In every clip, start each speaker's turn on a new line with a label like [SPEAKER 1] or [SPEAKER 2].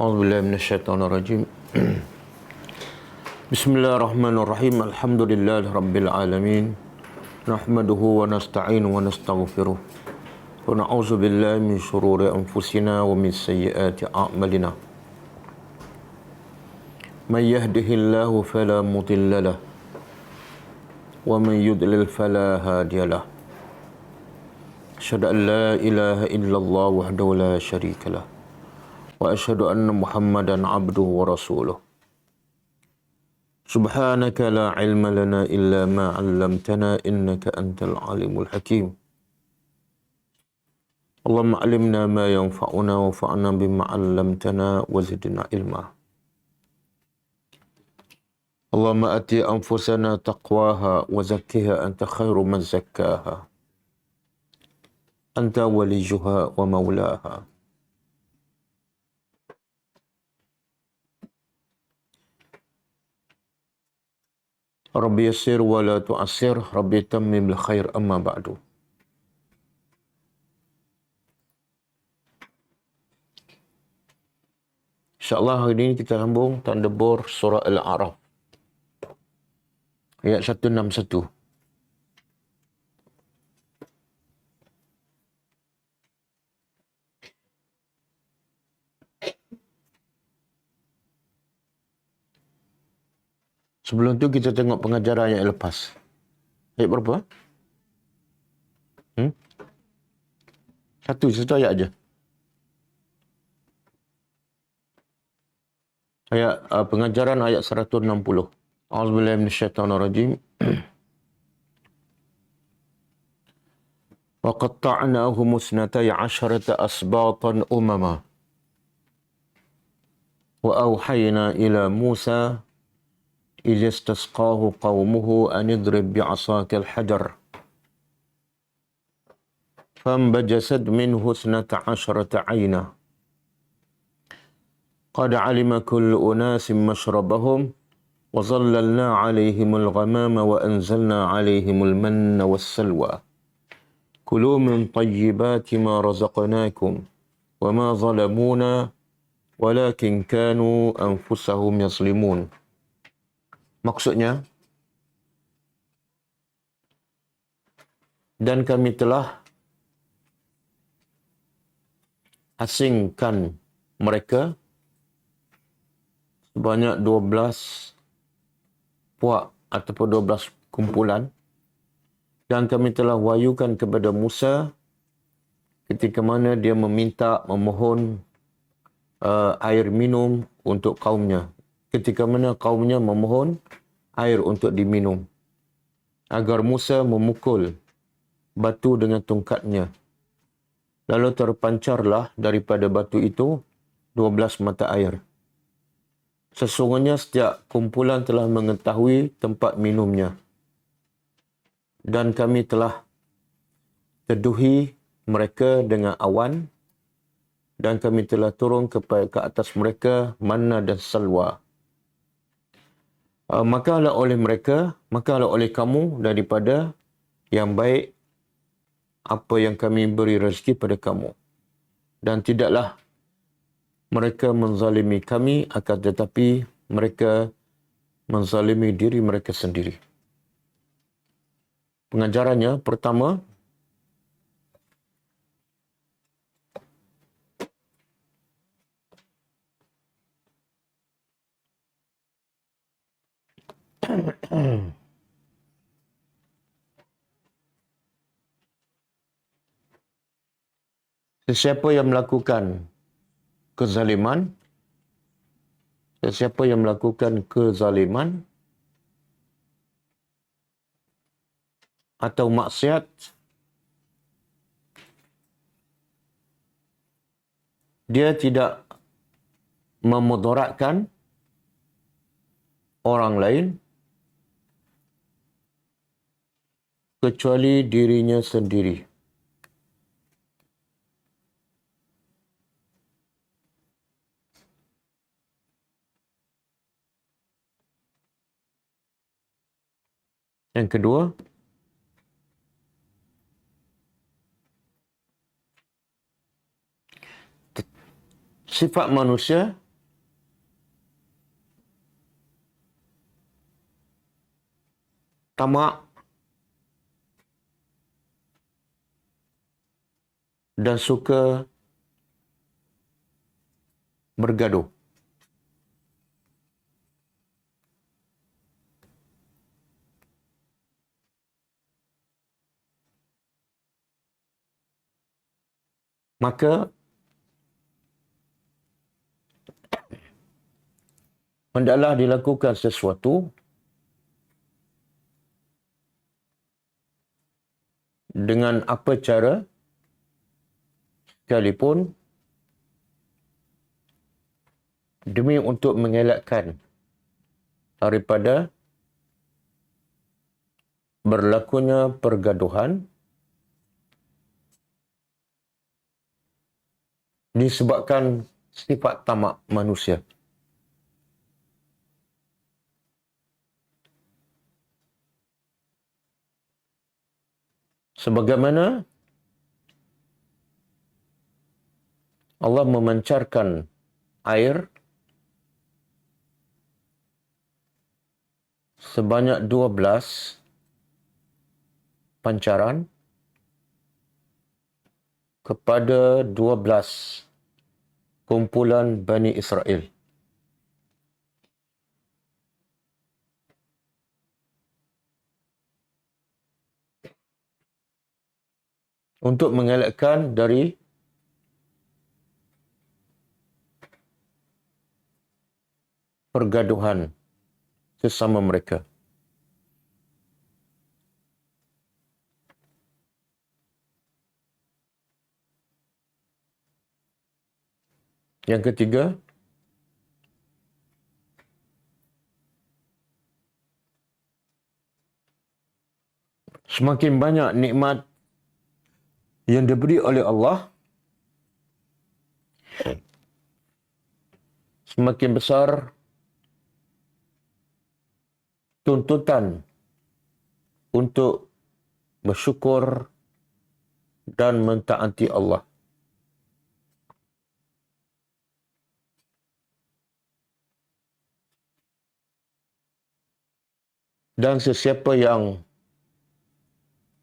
[SPEAKER 1] A'udzubillahi minasyaitonirrajim. Bismillahirrahmanirrahim. Alhamdulillahirabbil alamin. Nahmaduhu wa nasta'inuhu wa nastaghfiruh. Wa na'udzubillahi min syururi anfusina wa min sayyiati a'malina. May yahdihillahu fala mudilla lahu wa man yudlil fala hadiya lahu. Asyhadu an la ilaha illallah wahdahu la syarika lahu wa asyhadu anna Muhammadan abduhu wa rasuluh. Subhanaka la ilma lana illa ma 'allamtana innaka antal alimul hakim. Allahumma 'allimna ma yanfa'una wa fa'na bima 'allamtana wa zidna ilma. Allahumma ati anfusana taqwaha wa zakkiha anta khairu man zakkaha. Anta waliyuha wa maulaha. Rabbi yassir wa la tu'assir, Rabbi tammim bil khair, amma ba'du. InsyaAllah hari ini kita sambung tadabbur surah Al-A'raf. Ayat 161. Sebelum tu kita tengok pengajaran yang lepas. Ayat berapa? Satu ayat aja. Pengajaran ayat 160. A'udzubillahi minasyaitonirrajim. Wa qatta'nahum isnatai 'asharata asbatan umama. Wa auhayna ila Musa إذ استسقاه قومه أن اضرب بعصاك الحجر فانبجست منه 12 عينا قد علم كل أناس مشربهم وظللنا عليهم الغمام وأنزلنا عليهم المن والسلوى كلوا من طيبات ما رزقناكم وما ظلمونا ولكن كانوا أنفسهم يظلمون. Maksudnya, dan kami telah asingkan mereka sebanyak 12 puak ataupun 12 kumpulan, dan kami telah wahyukan kepada Musa ketika mana dia memohon air minum untuk kaumnya. Ketika mana kaumnya memohon air untuk diminum, agar Musa memukul batu dengan tongkatnya. Lalu terpancarlah daripada batu itu 12 mata air. Sesungguhnya setiap kumpulan telah mengetahui tempat minumnya. Dan kami telah teduhi mereka dengan awan, dan kami telah turun ke atas mereka manna dan salwa. Makalah oleh kamu daripada yang baik apa yang kami beri rezeki pada kamu. Dan tidaklah mereka menzalimi kami, akan tetapi mereka menzalimi diri mereka sendiri. Pengajarannya pertama, sesiapa yang melakukan kezaliman atau maksiat, dia tidak memudaratkan orang lain kecuali dirinya sendiri. Yang kedua, sifat manusia tamak dan suka bergaduh. Maka hendaklah dilakukan sesuatu dengan apa cara sekalipun demi untuk mengelakkan daripada berlakunya pergaduhan disebabkan sifat tamak manusia. Sebagaimana Allah memancarkan air sebanyak 12 pancaran kepada 12 kumpulan Bani Israel. Untuk mengelakkan dari pergaduhan sesama mereka. Yang ketiga, semakin banyak nikmat yang diberi oleh Allah, semakin besar tuntutan untuk bersyukur dan mentaati Allah. Dan sesiapa yang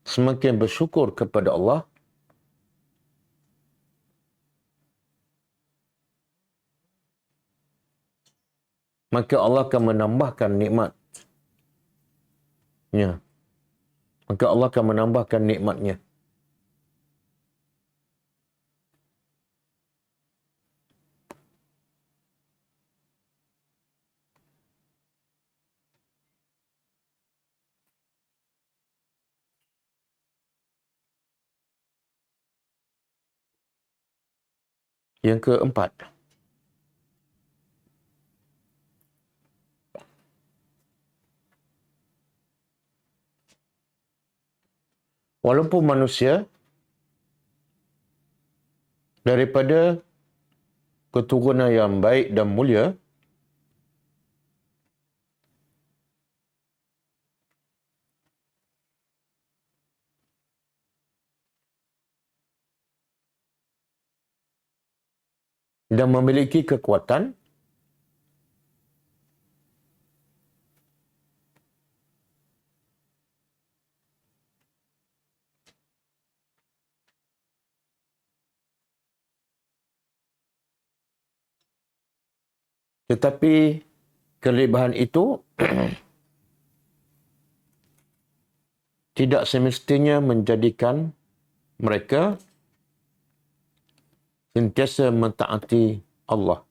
[SPEAKER 1] semakin bersyukur kepada Allah, maka Allah akan menambahkan nikmatnya. Maka Allah akan menambahkan nikmatnya. Yang keempat, walaupun manusia daripada keturunan yang baik dan mulia, dan memiliki kekuatan, tetapi kelebihan itu tidak semestinya menjadikan mereka sentiasa mentaati Allah.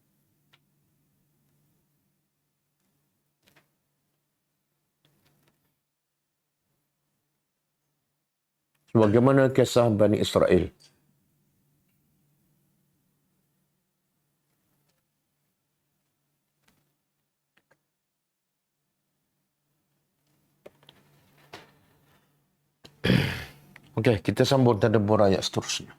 [SPEAKER 1] Sebagaimana kisah Bani Israel. Okey, kita sambung tadabbur ayat seterusnya.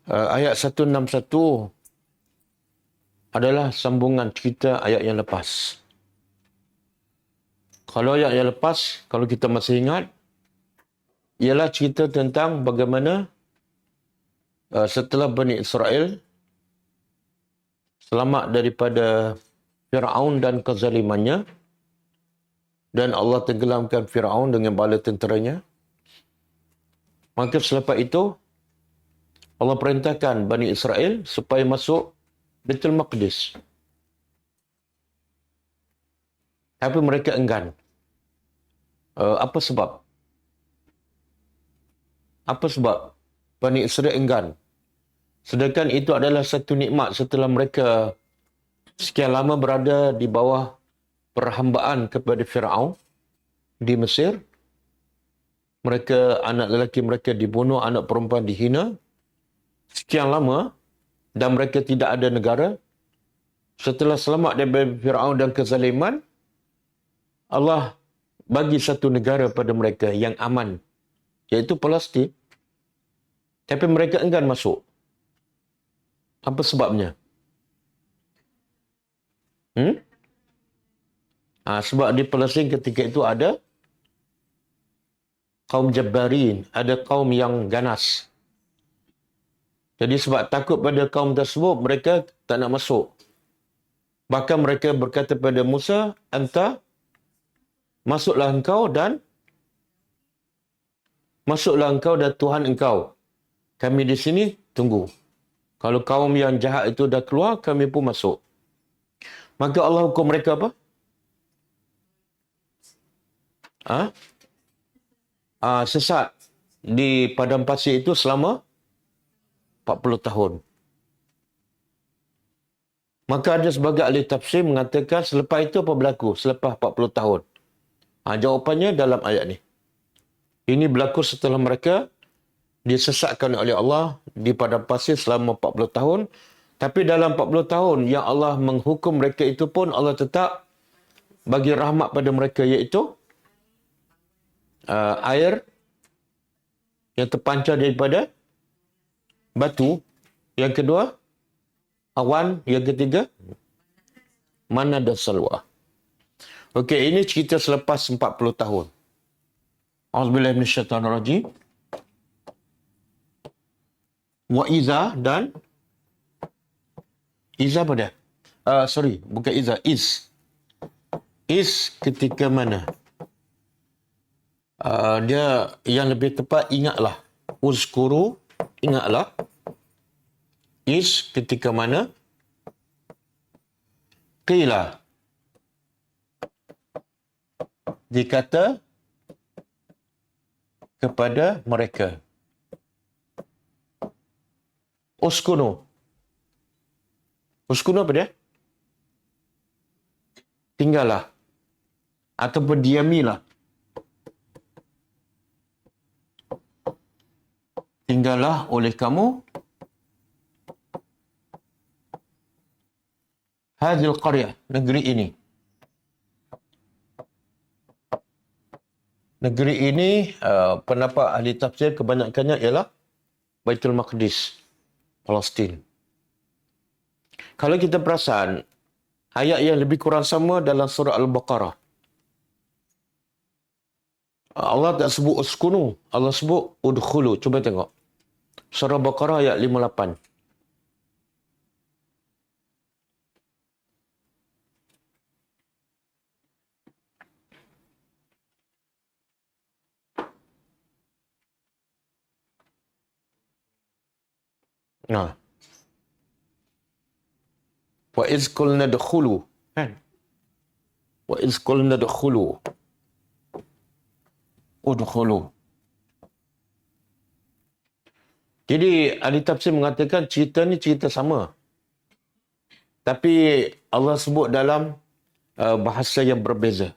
[SPEAKER 1] Ayat 161 adalah sambungan cerita ayat yang lepas. Kalau ayat yang lepas, kalau kita masih ingat, ialah cerita tentang bagaimana setelah Bani Israel selamat daripada Fir'aun dan kezalimannya, dan Allah tenggelamkan Fir'aun dengan bala tenteranya. Maka selepas itu, Allah perintahkan Bani Israel supaya masuk Baitul Maqdis. Tapi mereka enggan. Apa sebab? Apa sebab Bani Israel enggan? Sedangkan itu adalah satu nikmat setelah mereka sekian lama berada di bawah perhambaan kepada Fir'aun di Mesir. Mereka, anak lelaki mereka dibunuh, anak perempuan dihina. Sekian lama dan mereka tidak ada negara. Setelah selamat daripada Fir'aun dan kezaliman, Allah bagi satu negara pada mereka yang aman, iaitu Palestin. Tapi mereka enggan masuk. Apa sebabnya? Sebab di Palestin ketika itu ada kaum Jabbarin, ada kaum yang ganas. Jadi sebab takut pada kaum tersebut, mereka tak nak masuk. Bahkan mereka berkata pada Musa, masuklah engkau dan Tuhan engkau. Kami di sini tunggu. Kalau kaum yang jahat itu dah keluar, kami pun masuk. Maka Allah hukum mereka apa? Sesat di padang pasir itu selama 40 tahun. Maka ada sebagai ahli tafsir mengatakan selepas itu apa berlaku? Selepas 40 tahun. Jawapannya dalam ayat ni. Ini berlaku setelah mereka disesatkan oleh Allah di padang pasir selama 40 tahun. Tapi dalam 40 tahun yang Allah menghukum mereka itu pun Allah tetap bagi rahmat pada mereka, iaitu air yang terpancar daripada batu. Yang kedua, awan. Yang ketiga, manna dan salwa. Okey, ini cerita selepas 40 tahun. A'udzubillahi minasyaitonirrajim. Wa iza dan iza apa dia? Bukan iza, is. Is ketika mana? Dia yang lebih tepat, ingatlah. Uzkuru, ingatlah. Is ketika mana? Qila, dikata kepada mereka. Uskunu. Uskunu apa dia? Tinggallah. Atau berdiamilah. Tinggallah oleh kamu hadhil qaryah, negeri ini. Negeri ini, pendapat ahli tafsir kebanyakannya ialah Baitul Maqdis, Palestin. Kalau kita perasan, ayat yang lebih kurang sama dalam surah Al-Baqarah. Allah tak sebut uskunu, Allah sebut udkhulu. Cuba tengok. Surah Baqarah ayat 58. Wa iz qulna dkhulu, kan? Wa iz qulna dkhulu. Udkhulu. Jadi ahli tafsir mengatakan cerita ni cerita sama. Tapi Allah sebut dalam bahasa yang berbeza.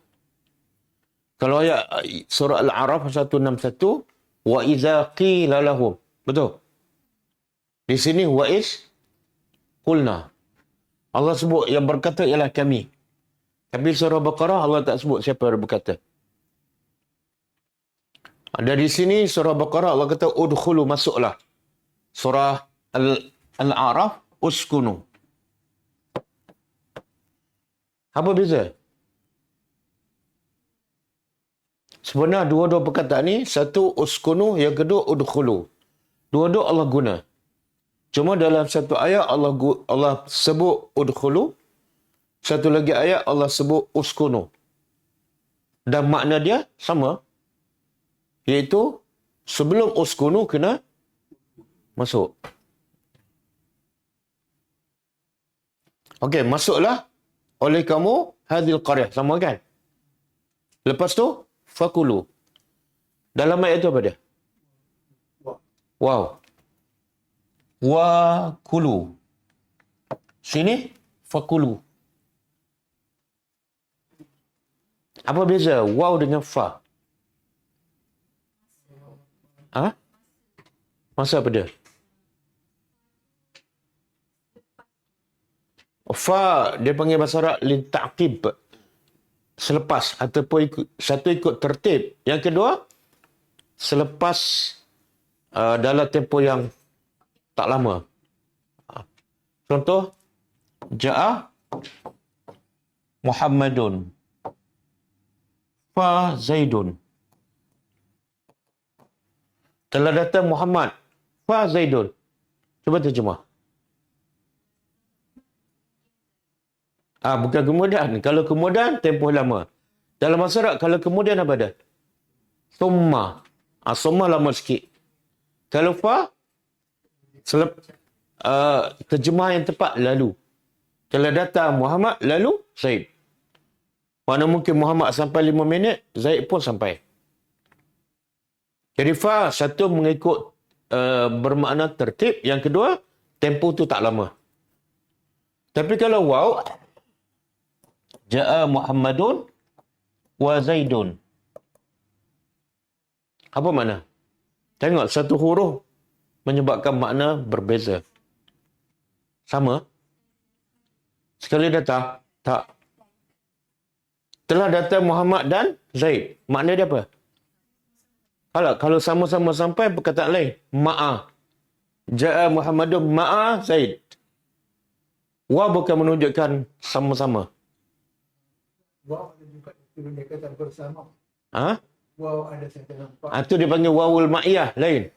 [SPEAKER 1] Kalau ayat surah Al-A'raf 161, wa iza qila lahum. Betul? Di sini wa iz qulna. Allah sebut yang berkata ialah kami. Tapi surah Baqarah Allah tak sebut siapa yang berkata. Dari sini surah Baqarah Allah kata udkhulu, masuklah. Surah Al-A'raf uskunu. Apa beza? Sebenarnya dua-dua perkataan ni, satu uskunu, yang kedua udkhulu. Dua-dua Allah guna. Cuma dalam satu ayat Allah sebut udkhulu, satu lagi ayat Allah sebut uskunu. Dan makna dia sama. Iaitu sebelum uskunu kena masuk. Okey, masuklah oleh kamu hadhil qaryah. Sama kan? Lepas tu fakulu. Dalam ayat itu apa dia? Wow. Wa kulu. Sini fakulu. Apa beza waw dengan fa? Ha? Masa apa dia? Fa dia panggil bahasa Arab li ta'qib. Selepas ataupun satu ikut tertib. Yang kedua selepas dalam tempoh yang tak lama. Contoh Ja'a Muhammadun fa Zaidun. Telah datang Muhammad fa Zaidun. Cuba terjemah. Bukan kemudian. Kalau kemudian, tempoh lama. Dalam bahasa Arab, kalau kemudian apa dah? Summa. Summa lama sikit. Kalau fa, terjemah yang tepat, lalu. Kalau datang Muhammad, lalu Zaid. Mana mungkin Muhammad sampai 5 minit, Zaid pun sampai. Jadi fa, satu mengikut bermakna tertib. Yang kedua, tempoh tu tak lama. Tapi kalau waw, Ja'a Muhammadun wa Zaidun. Apa makna? Tengok, satu huruf menyebabkan makna berbeza. Sama? Sekali datang? Tak. Telah datang Muhammad dan Zaid. Makna dia apa? Kalau sama-sama sampai, perkataan lain. Ma'a. Ja'a Muhammadun ma'a Zaid. Wa bukan menunjukkan sama-sama.
[SPEAKER 2] Waw ada juga dia kata bersama. Waw ada satu nampak.
[SPEAKER 1] Itu dia panggil wawul ma'iyah, lain.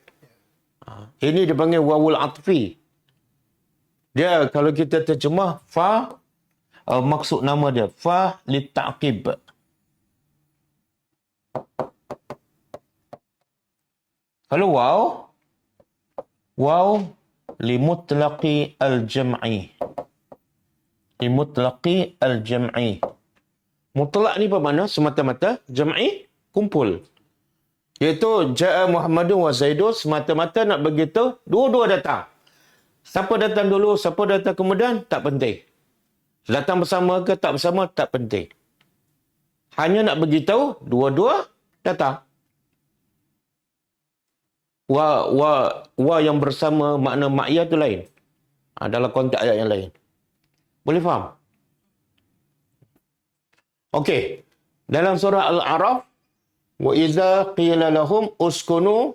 [SPEAKER 1] Ini dia panggil wawul atfi. Dia kalau kita terjemah fa, maksud nama dia fa li ta'qib. Kalau waw li mutlaqi al-jam'i. Li mutlaqi al-jam'i. Mutlak ni apa makna? Semata-mata jam'i, kumpul. Iaitu Ja'a Muhammadun wa Zaidun, semata-mata nak beritahu dua-dua datang. Siapa datang dulu, siapa datang kemudian, tak penting. Datang bersama ke tak bersama, tak penting. Hanya nak beritahu dua-dua datang. Wa yang bersama makna ma'iyah tu lain. Dalam konteks ayat yang lain. Boleh faham? Okey. Dalam surah Al-A'raf, wa idza qila lahum uskunu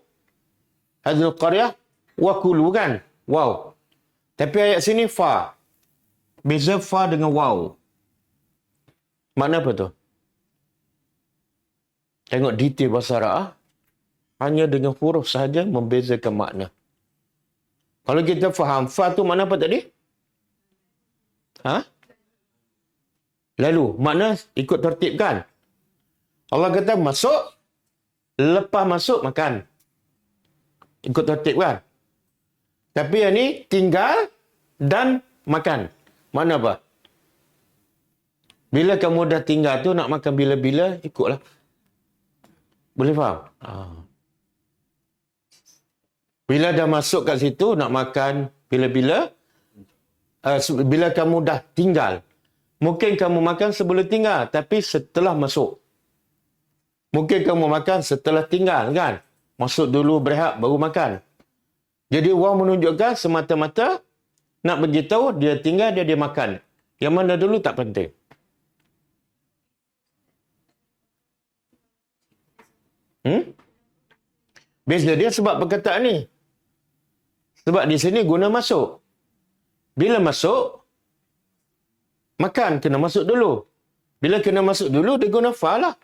[SPEAKER 1] hadhihi qaryah wa kulu, kan? Wow. Tapi ayat sini fa. Beza fa dengan waw. Makna apa tu? Tengok detail bahasa Arab. Hanya dengan huruf sahaja membezakan makna. Kalau kita faham, fa tu makna apa tadi? Lalu, makna ikut tertib, kan? Allah kata masuk, lepas masuk makan. Ikut tertib, kan? Tapi yang ni tinggal dan makan. Mana apa? Bila kamu dah tinggal tu nak makan bila-bila, ikutlah. Boleh faham? Bila dah masuk kat situ nak makan bila-bila, bila kamu dah tinggal, mungkin kamu makan sebelum tinggal, tapi setelah masuk. Mungkin kamu makan setelah tinggal, kan? Masuk dulu berehat, baru makan. Jadi waw menunjukkan semata-mata nak beritahu dia tinggal, dia makan. Yang mana dulu tak penting. Beza dia sebab perkataan ni. Sebab di sini guna masuk. Bila masuk, makan kena masuk dulu. Bila kena masuk dulu, dia guna fa lah.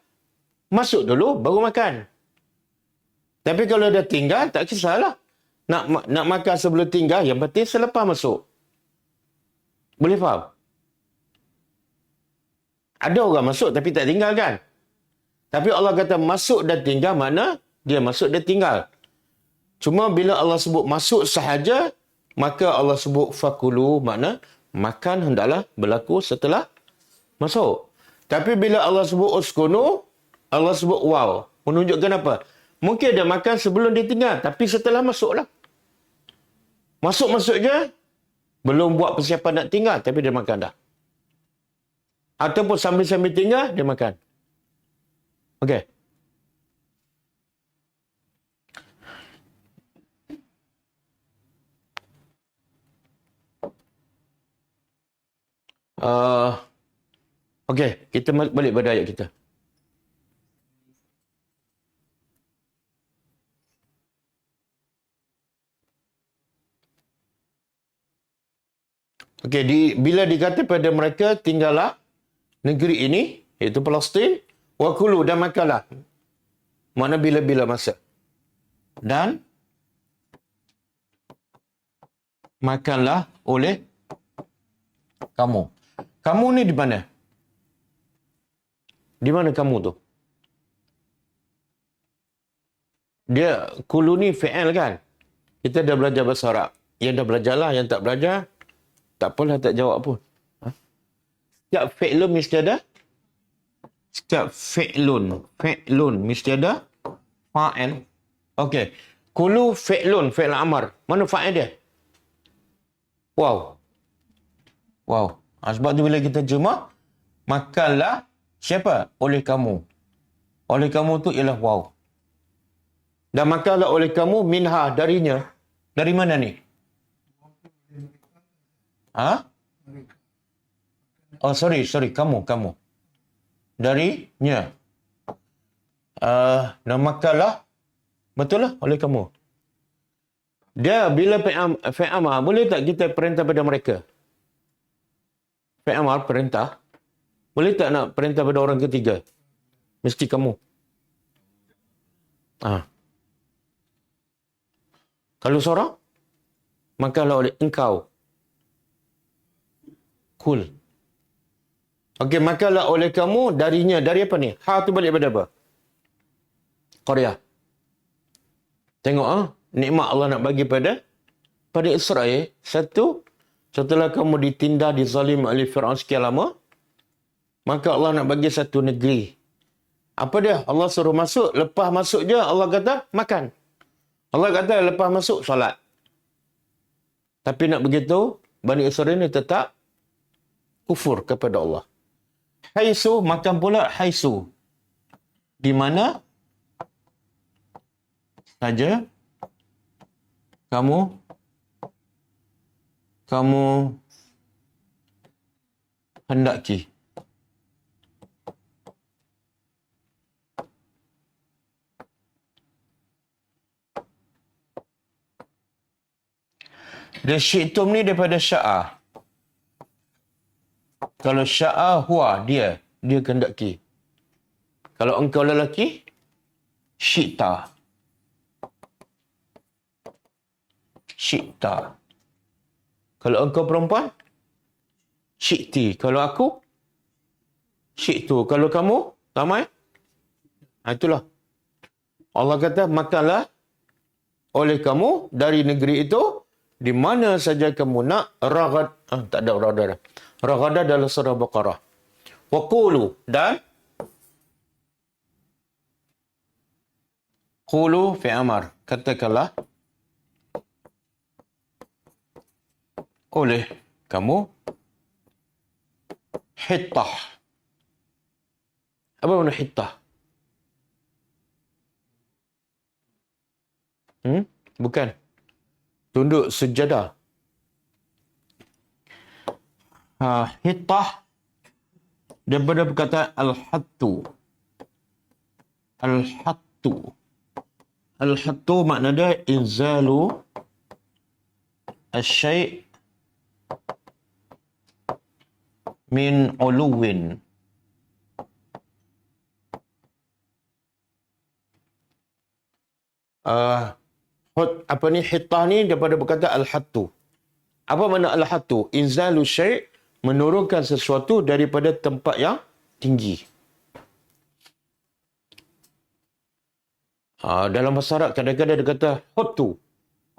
[SPEAKER 1] masuk dulu baru makan. Tapi kalau dah tinggal, tak kisahlah. Nak makan sebelum tinggal, yang penting selepas masuk. Boleh faham? Ada orang masuk tapi tak tinggal kan? Tapi Allah kata masuk dan tinggal, mana dia masuk dan tinggal. Cuma bila Allah sebut masuk sahaja, maka Allah sebut fakulu, makna makan hendaklah berlaku setelah masuk. Tapi bila Allah sebut uskunu, Allah sebut waw. Menunjukkan apa? Mungkin dia makan sebelum dia tinggal, tapi setelah masuklah. Masuk-masuk je, belum buat persiapan nak tinggal, tapi dia makan dah. Ataupun sambil-sambil tinggal, dia makan. Okey. Okey, kita balik pada ayat kita. Okey, bila dikata pada mereka, tinggallah negeri ini, iaitu Palestin, wakulu dan makanlah. Mana bila-bila masa. Dan makanlah oleh kamu. Kamu ni di mana? Di mana kamu tu? Dia kulu ni fi'il kan? Kita dah belajar bahasa Arab. Yang dah belajar lah, yang tak belajar, tak apalah, tak jawab pun. Setiap fi'lun mesti ada? Setiap fi'lun mesti ada fa'il. Okey. Kulu fi'lun, fi'il amar. Mana fa'il dia? Wow. Sebab tu bila kita jemaah, makanlah siapa? Oleh kamu. Oleh kamu tu ialah wow. Dan makanlah oleh kamu minha, darinya. Dari mana ni? Oh, sorry. Kamu. Darinya. Dan makanlah. Betul lah, oleh kamu. Dia bila fi'amar, boleh tak kita perintah pada mereka? Fi'amar, perintah. Boleh tak nak perintah pada orang ketiga? Mesti kamu. Kalau seorang, makanlah oleh engkau. Cool. Okey, makanlah oleh kamu darinya. Dari apa ni? Ha tu balik pada apa? Korea. Tengok nikmat Allah nak bagi pada Israel. Satu, setelah kamu ditindas, dizalim oleh Fir'aun sekian lama, maka Allah nak bagi satu negeri. Apa dia? Allah suruh masuk. Lepas masuk je, Allah kata, makan. Allah kata, lepas masuk, solat. Tapi nak begitu, Bani Israel ni tetap kufur kepada Allah. Haisu, makan pula haisu. Di mana saja kamu hendaki. Dan syi'tum ni daripada sya'ah. Kalau sya'ah huwa, dia kehendaki. Kalau engkau lelaki, syi'ta. Kalau engkau perempuan, syi'ti. Kalau aku, syi'tu. Kalau kamu, ramai. Itulah. Allah kata, makanlah oleh kamu dari negeri itu, di mana saja kamu nak. Ragad. Tak ada ragad. Ragad adalah surah Baqarah. Waqulu. Dan qulu fi amar. Katakanlah oleh kamu hittah. Apa makna hittah? Bukan. Tunduk sejadah. Hittah daripada perkataan al-hattu. Al-hattu makna dia inzalu asy-syai' min uluwin. Hittah ni daripada berkata al-hattu. Apa makna al-hattu? Inzalu syai', menurunkan sesuatu daripada tempat yang tinggi. Dalam bahasa Arab kadang-kadang dia kata huttu.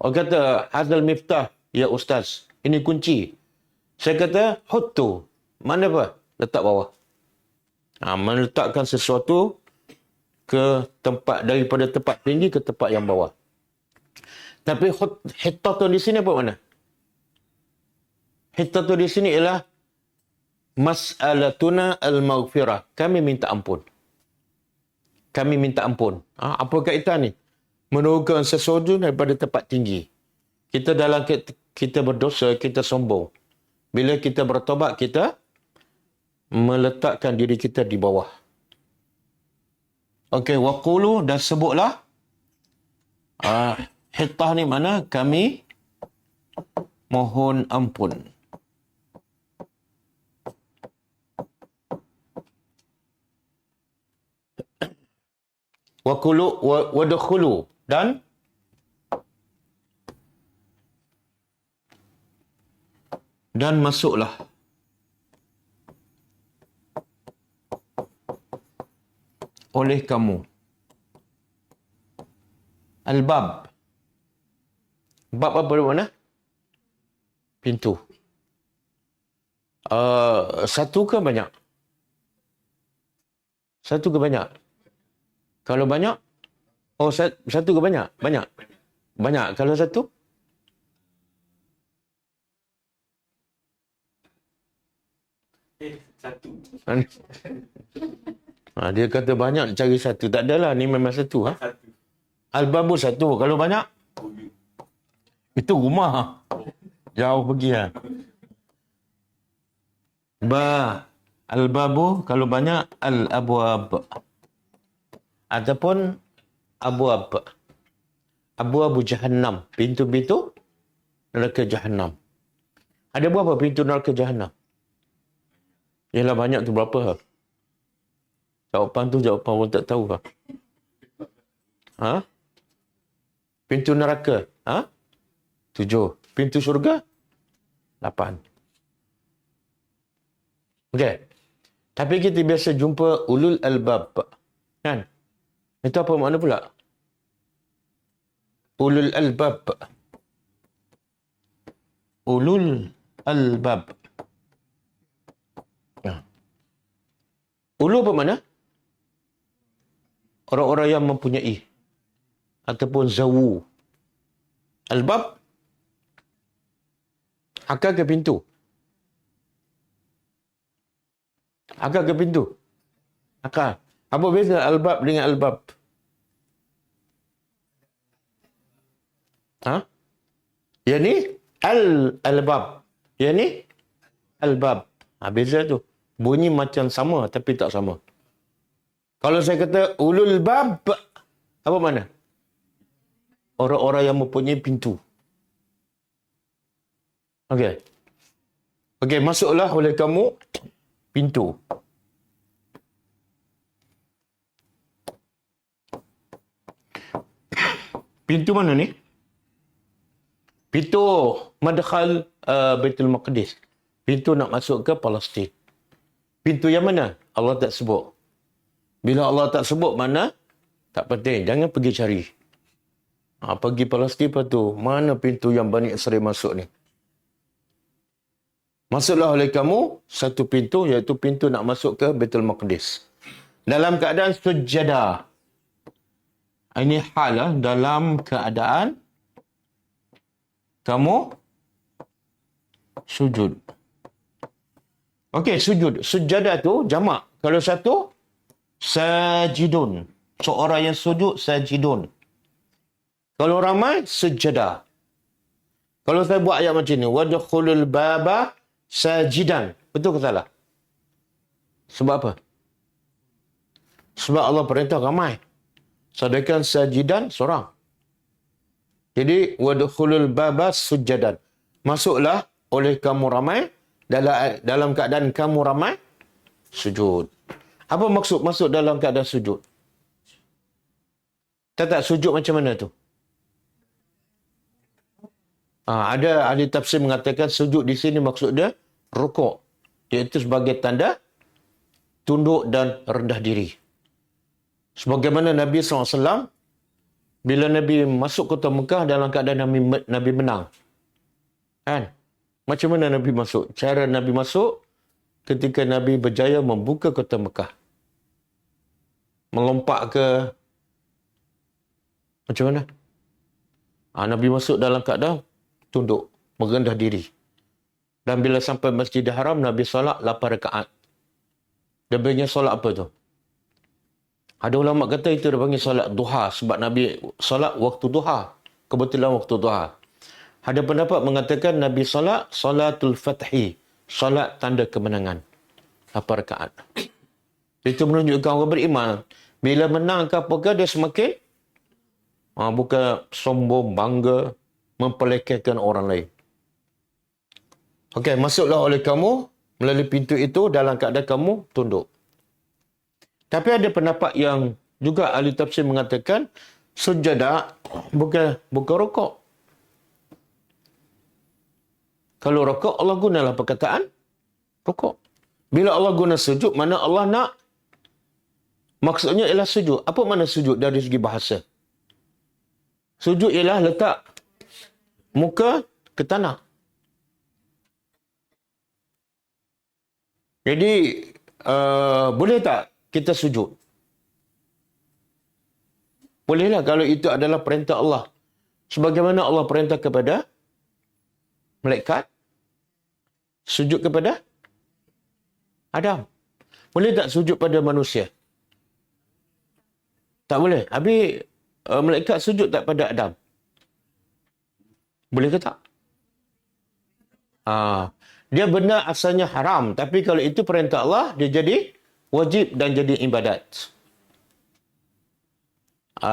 [SPEAKER 1] Orang kata hazal miftah, ya ustaz. Ini kunci. Saya kata huttu. Mana apa? Letak bawah. Meletakkan sesuatu ke tempat, daripada tempat tinggi ke tempat yang bawah. Tapi hittatu di sini apa makna? Hittatu di sini ialah mas'alatuna al-maghfirah. Kami minta ampun. Kami minta ampun. Apa kaitan ni? Menurunkan sesuatu daripada tempat tinggi. Kita dalam kita berdosa, kita sombong. Bila kita bertobat, kita meletakkan diri kita di bawah. Okey, waqulu, dan sebutlah. Hittah ni mana? Kami mohon ampun. Waqulu wadkhulu, dan masuklah. Oleh kamu. Al-bab. Bab apa bermakna? Pintu. Satu ke banyak? Satu ke banyak? Kalau banyak? Satu ke banyak? Banyak. Banyak. Kalau satu?
[SPEAKER 3] Satu.
[SPEAKER 1] Dia kata banyak cari satu. Tak adalah. Ni memang satu.
[SPEAKER 3] Satu.
[SPEAKER 1] Al-babu satu. Kalau banyak? Itu rumah. Jauh pergi lah. Al-babu kalau banyak al-abwab. Ataupun abwab. Abwabu jahannam. Pintu-pintu neraka jahannam. Ada berapa pintu neraka jahannam? Yalah banyak tu berapa? Jawapan orang tak tahu lah. Pintu neraka? 7. Pintu syurga? 8. Okey. Tapi kita biasa jumpa ulul albab. Kan? Itu apa makna pula? Ulul albab. Ulul albab. Ulu apa makna? Orang-orang yang mempunyai. Ataupun zawu. Albab. Akar ke pintu? Akar ke pintu? Akar. Apa beza albab dengan albab? Yang ni albab. Yang ni albab. Beza tu. Bunyi macam sama tapi tak sama. Kalau saya kata ulul bab, apa mana? Orang-orang yang mempunyai pintu. Okey. Okey, masuklah oleh kamu pintu. Pintu mana ni? Pintu madkhal Baitul Maqdis. Pintu nak masuk ke Palestin. Pintu yang mana? Allah tak sebut. Bila Allah tak sebut mana? Tak penting. Jangan pergi cari. Pergi Palestin lepas tu. Mana pintu yang Bani Israel masuk ni? Masuklah oleh kamu satu pintu, iaitu pintu nak masuk ke Baitul Maqdis. Dalam keadaan sujada. Ini hal lah. Dalam keadaan kamu sujud. Okey, sujud. Sujada tu jamak. Kalau satu, sajidun. Seorang yang sujud, sajidun. Kalau ramai, sujada. Kalau saya buat ayat macam ni, wadkhulul baba sajidan. Betul ke salah? Sebab apa? Sebab Allah perintah ramai. Sedangkan sajidan seorang. Jadi, wadkhulul baba sujadan. Masuklah oleh kamu ramai. Dalam keadaan kamu ramai, sujud. Apa maksud masuk dalam keadaan sujud? Tak sujud macam mana tu? Ada ahli tafsir mengatakan sujud di sini maksud dia rukuk. Iaitu sebagai tanda tunduk dan rendah diri. Sebagaimana Nabi SAW, bila Nabi masuk kota Mekah dalam keadaan Nabi menang. Kan? Macam mana Nabi masuk? Cara Nabi masuk ketika Nabi berjaya membuka kota Mekah. Melompak ke? Macam mana? Nabi masuk dalam keadaan tunduk, merendah diri. Dan bila sampai Masjidil Haram, Nabi solat 8 rakaat. Dia punya solat apa tu? Ada ulama kata itu dia panggil solat duha sebab Nabi solat waktu duha. Kebetulan waktu duha. Ada pendapat mengatakan Nabi solat salatul fathi, solat tanda kemenangan. 8 rakaat. Itu menunjukkan orang beriman. Bila menang ke apakah dia semakin bukan sombong, bangga, mempelekehkan orang lain. Okey, masuklah oleh kamu melalui pintu itu dalam keadaan kamu tunduk. Tapi ada pendapat yang juga ahli tafsir mengatakan sujadah bukan rokok. Kalau rokok, Allah gunalah perkataan rokok. Bila Allah guna sujud, mana Allah nak? Maksudnya ialah sujud. Apa makna sujud dari segi bahasa? Sujud ialah letak muka ke tanah. Jadi, boleh tak kita sujud? Bolehlah kalau itu adalah perintah Allah. Sebagaimana Allah perintah kepada malaikat, sujud kepada Adam. Boleh tak sujud pada manusia? Tak boleh. Habis malaikat sujud tak pada Adam? Boleh ke tak? Dia benar asalnya haram. Tapi kalau itu perintah Allah, dia jadi wajib dan jadi ibadat.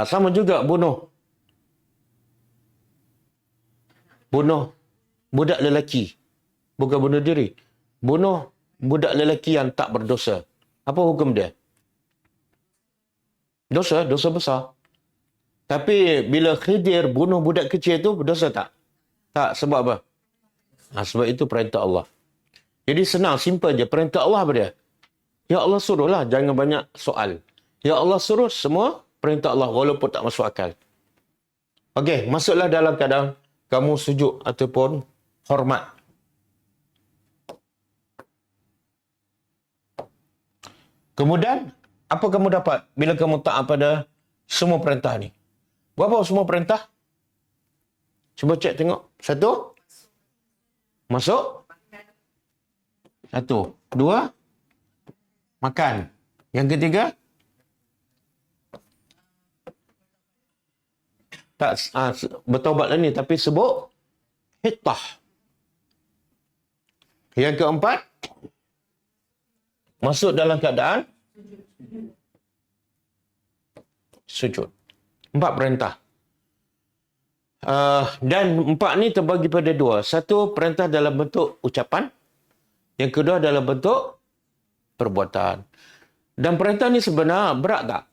[SPEAKER 1] Sama juga bunuh budak lelaki. Bukan bunuh diri. Bunuh budak lelaki yang tak berdosa. Apa hukum dia? Dosa besar. Tapi bila Khidir bunuh budak kecil itu, berdosa tak? Tak, sebab apa? Sebab itu perintah Allah. Jadi senang, simple je. Perintah Allah apa dia? Ya Allah suruhlah, jangan banyak soal. Ya Allah suruh, semua perintah Allah walaupun tak masuk akal. Okey, masuklah dalam keadaan kamu sujud ataupun hormat. Kemudian, apa kamu dapat bila kamu taat pada semua perintah ni? Berapa semua perintah? Cuba cek tengok. 1. Masuk. 1. 2. Makan. Yang ketiga? Tak bertaubatlah ni, tapi sebut hittah. Yang keempat? Masuk dalam keadaan sujud. 4 perintah. Dan 4 ni terbagi pada 2. 1 perintah dalam bentuk ucapan. Yang kedua dalam bentuk perbuatan. Dan perintah ni sebenarnya berat tak?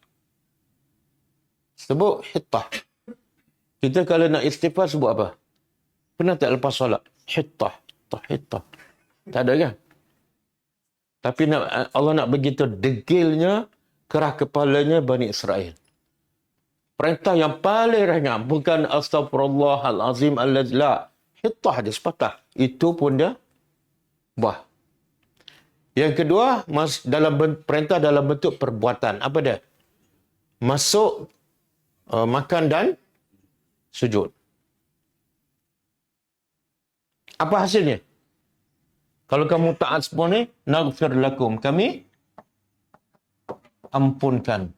[SPEAKER 1] Sebut hittah. Kita kalau nak istighfar sebut apa? Pernah tak lepas solat? Hittah. Hittah. Tak ada kan? Tapi Allah nak begitu degilnya kerah kepalanya Bani Israel. Perintah yang paling ringan. Bukan astaghfirullahalazim alladzi la. Hittah dia sepatah. Itu pun dia buah. Yang kedua, perintah dalam bentuk perbuatan. Apa dia? Masuk, makan dan sujud. Apa hasilnya? Kalau kamu taat semua ni, naghfir lakum. Kami ampunkan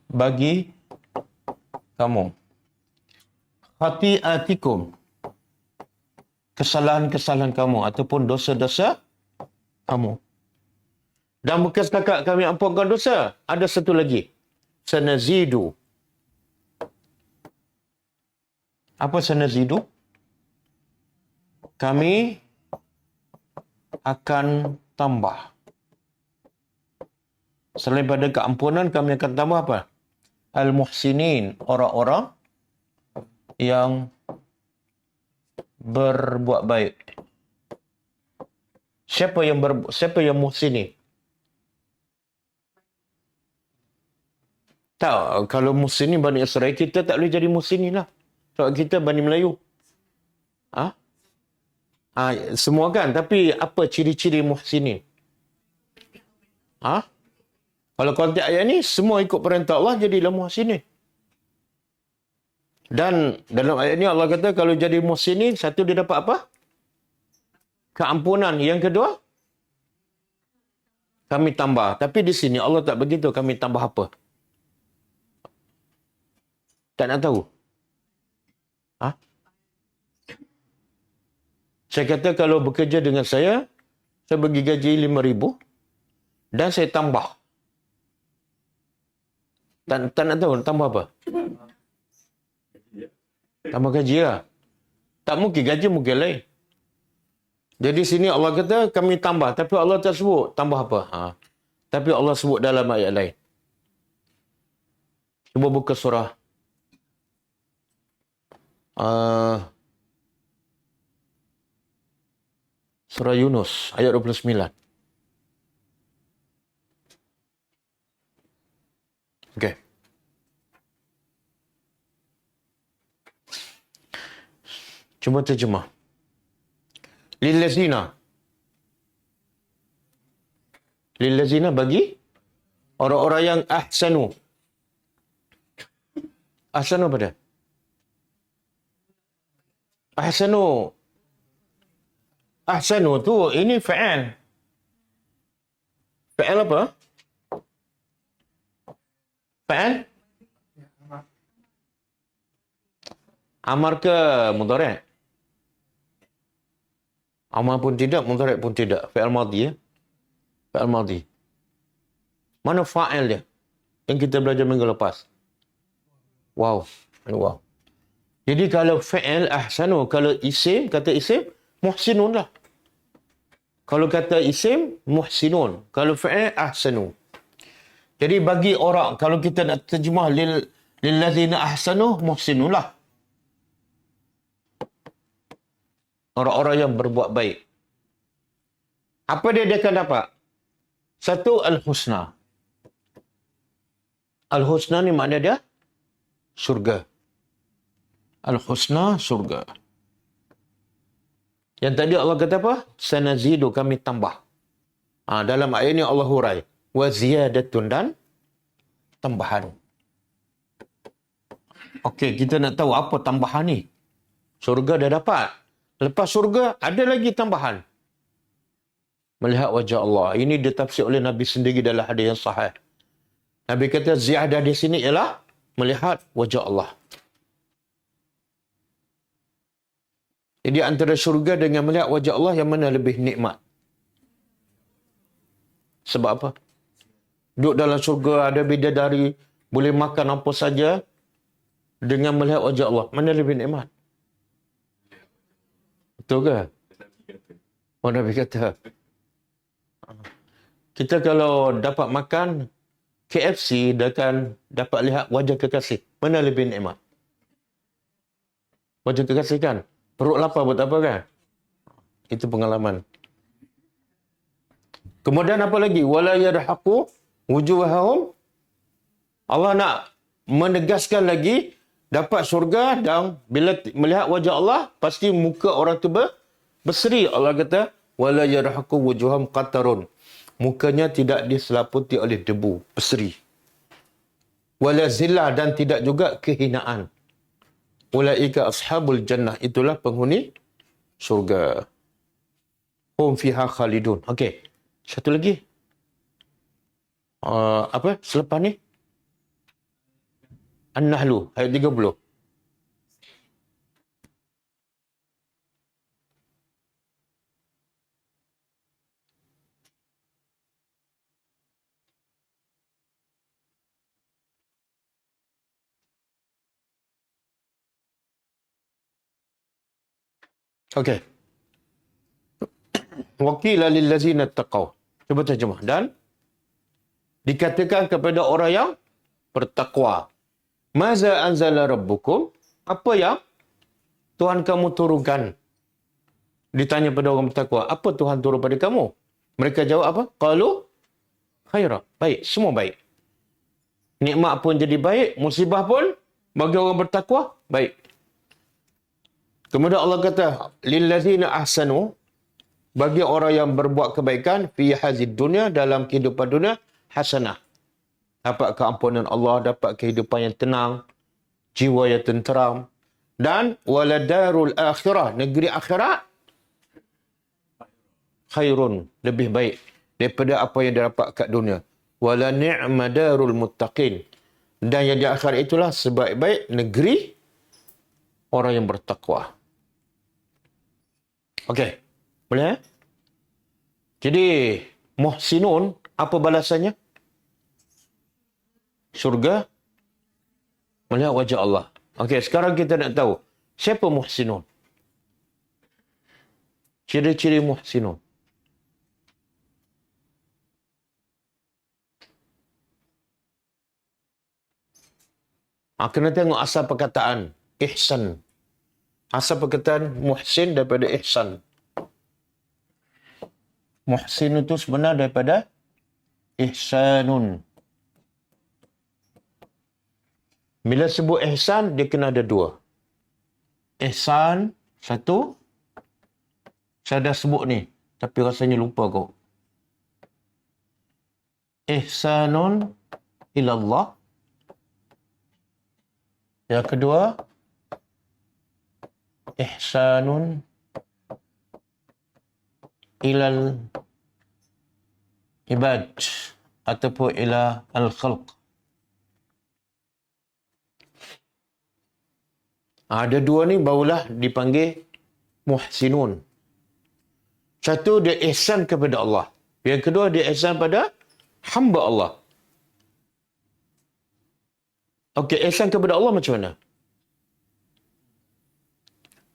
[SPEAKER 1] bagi kamu. Khati'atikum. Kesalahan-kesalahan kamu ataupun dosa-dosa kamu. Dan bukan setakat kami ampunkan dosa. Ada satu lagi. Sanazidu. Apa sanazidu? Kami akan tambah. Selain pada keampunan, kami akan tambah apa? Al-muhsinin, orang-orang yang berbuat baik. Siapa yang muhsinin? Tak, kalau muhsinin Bani Israel, kita tak boleh jadi muhsinin lah. Sebab kita Bani Melayu. Ha? Semua kan, tapi apa ciri-ciri muhsinin? Ha? Kalau konteks ayat ni, semua ikut perintah Allah, jadilah muhsinin. Dan dalam ayat ni Allah kata, kalau jadi muhsinin, satu dia dapat apa? Keampunan. Yang kedua, kami tambah. Tapi di sini Allah tak begitu, kami tambah apa? Tak nak tahu. Ha? Saya kata kalau bekerja dengan saya bagi gaji 5,000 dan saya tambah. Tak nak tahu, tambah apa? Tambah gaji lah. Tak mungkin, gaji mungkin lain. Jadi sini Allah kata kami tambah. Tapi Allah tak sebut tambah apa. Tapi Allah sebut dalam ayat lain. Cuba buka surah. Surah Yunus, ayat 29. Okey. Cuba terjemah. Lillazina bagi orang-orang yang ahsanu. Ahsanu apa dia? Ahsanu tu ini fa'al. Fa'al apa? Fa'al? Amar ke mudhari'? Amar pun tidak, mudhari' pun tidak. Fa'al madhi ya. Fa'al madhi. Mana fa'al dia? Yang kita belajar minggu lepas. Wow. Jadi kalau fa'al ahsanu, kalau isim, kata isim, muhsinun lah. Kalau kata isim, muhsinun. Kalau fa'al ahsanu. Jadi bagi orang, kalau kita nak terjemah lillazina ahsanu, muhsinun lah. Orang-orang yang berbuat baik. Apa dia akan dapat? Satu, al-husna. Al-husna ni makna dia syurga. Al-husna, syurga. Yang tadi Allah kata apa? Sanazidu, kami tambah. Dalam ayat ini Allah hurai. Wa ziyadatun, dan tambahan. Okey, kita nak tahu apa tambahan ni. Syurga dah dapat. Lepas syurga, ada lagi tambahan. Melihat wajah Allah. Ini ditafsir oleh Nabi sendiri dalam hadis yang sahih. Nabi kata ziyadah di sini ialah melihat wajah Allah. Jadi antara syurga dengan melihat wajah Allah, yang mana lebih nikmat? Sebab apa? Duduk dalam syurga, ada bidadari, boleh makan apa saja dengan melihat wajah Allah. Mana lebih nikmat? Betul ke? Oh, Nabi kata. Kita kalau dapat makan KFC, akan dapat lihat wajah kekasih. Mana lebih nikmat? Wajah kekasih kan? Perut lapar buat apa kan? Itu pengalaman. Kemudian apa lagi? Wala yarhaqu wujuhahum. Allah nak menegaskan lagi, dapat syurga dan bila melihat wajah Allah, pasti muka orang tu berseri. Allah kata, wala yarhaqu wujuhahum qatarun. Mukanya tidak diselaputi oleh debu, berseri. Wala zillah, dan tidak juga kehinaan. Ulaika ashabul jannah, itulah penghuni syurga. Hum fiha khalidun. Okey. Satu lagi. Apa selepas ni? An-Nahlu ayat 30. Okey. Waqila lil ladzina taqaw. Cuba terjemah. Dan Dikatakan kepada orang yang bertakwa. Maza anzala rabbukum? Apa yang Tuhan kamu turunkan? Ditanya pada orang bertakwa, apa Tuhan turun pada kamu? Mereka jawab apa? Qalu khaira. Baik, semua baik. Nikmat pun jadi baik, musibah pun bagi orang bertakwa, baik. Kemudian Allah kata, lillazina ahsanu, bagi orang yang berbuat kebaikan, fi hazid dunya, dalam kehidupan dunia, hasanah. Dapat keampunan Allah, dapat kehidupan yang tenang, jiwa yang tenteram. Dan waladarul akhirah, negeri akhirat, khairun, lebih baik daripada apa yang didapat kat dunia. Wala ni'ma darul muttaqin. Dan yang di akhirat itulah sebaik-baik negeri orang yang bertakwa. Okey. Boleh? Jadi, muhsinun, apa balasannya? Syurga melihat wajah Allah. Okey, sekarang kita nak tahu siapa muhsinun? Ciri-ciri muhsinun. Kena tengok asal perkataan ihsan. Asal perkataan muhsin daripada ihsan. Muhsin itu sebenar daripada ihsanun. Bila sebut ihsan, dia kena ada dua. Ihsan, satu. Saya dah sebut ni, tapi rasanya lupa kau. Ihsanun ilallah. Yang kedua, ihsanun ilal ibad ataupun ila al-khalq. Ada dua ni barulah dipanggil muhsinun. Satu, dia ihsan kepada Allah. Yang kedua, dia ihsan pada hamba Allah. Okey, ihsan kepada Allah macam mana?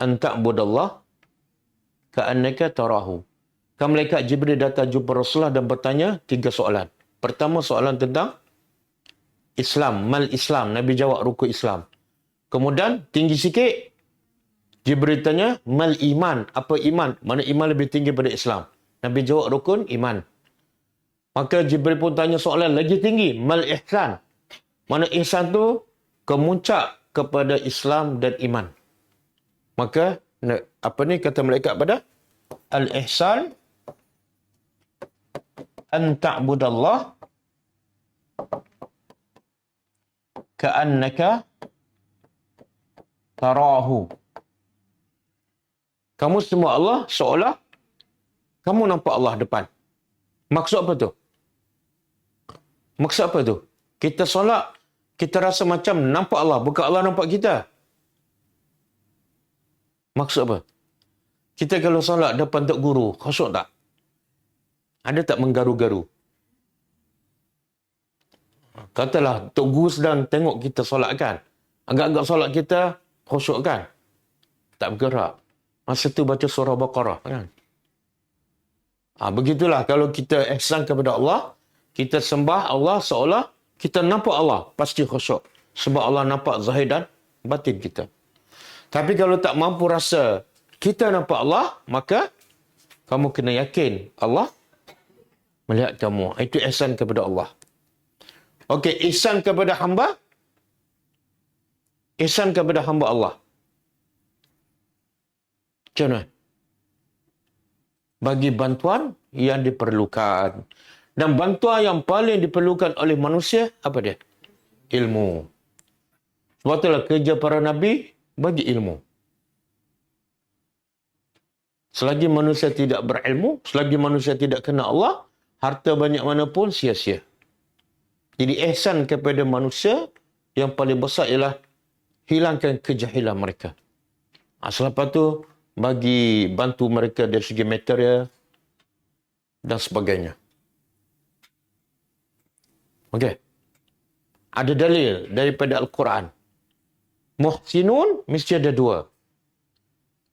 [SPEAKER 1] An ta'budallah ka'annaka tarahu. Kan malaikat Jibril datang jumpa Rasulullah dan bertanya 3 soalan. Pertama, soalan tentang Islam, mal Islam. Nabi jawab rukun Islam. Kemudian, tinggi sikit, Jibril tanya, mal iman. Apa iman? Mana iman lebih tinggi daripada Islam? Nabi jawab rukun iman. Maka Jibril pun tanya soalan lagi tinggi, mal ihsan. Mana ihsan tu kemuncak kepada Islam dan iman. Maka, apa ni kata malaikat pada? Al-ihsan an ta'budallah ka'annaka tarahu. Kamu semua Allah seolah kamu nampak Allah depan. Maksud apa tu? Maksud apa tu? Kita solat, kita rasa macam nampak Allah, bukan Allah nampak kita. Maksud apa? Kita kalau solat depan Tok Guru, khusyuk tak? Ada tak menggaru-garu? Katalah Tok Guru sedang tengok kita solat kan? Agak-agak solat kita khusyuk kan? Tak bergerak. Masa tu baca surah Baqarah kan? Begitulah kalau kita ihsan kepada Allah, kita sembah Allah seolah kita nampak Allah, pasti khusyuk. Sebab Allah nampak zahir dan batin kita. Tapi kalau tak mampu rasa kita nampak Allah, maka kamu kena yakin Allah melihat kamu. Itu ihsan kepada Allah. Okey, ihsan kepada hamba. Ihsan kepada hamba Allah. Macam mana? Bagi bantuan yang diperlukan. Dan bantuan yang paling diperlukan oleh manusia, apa dia? Ilmu. Sebab itulah kerja para Nabi, bagi ilmu. Selagi manusia tidak berilmu, selagi manusia tidak kenal Allah, harta banyak mana pun sia-sia. Jadi ihsan kepada manusia yang paling besar ialah hilangkan kejahilan mereka. Selepas tu, bagi bantu mereka dari segi material dan sebagainya. Okey. Ada dalil daripada Al-Quran. Muhsinun mesti ada dua.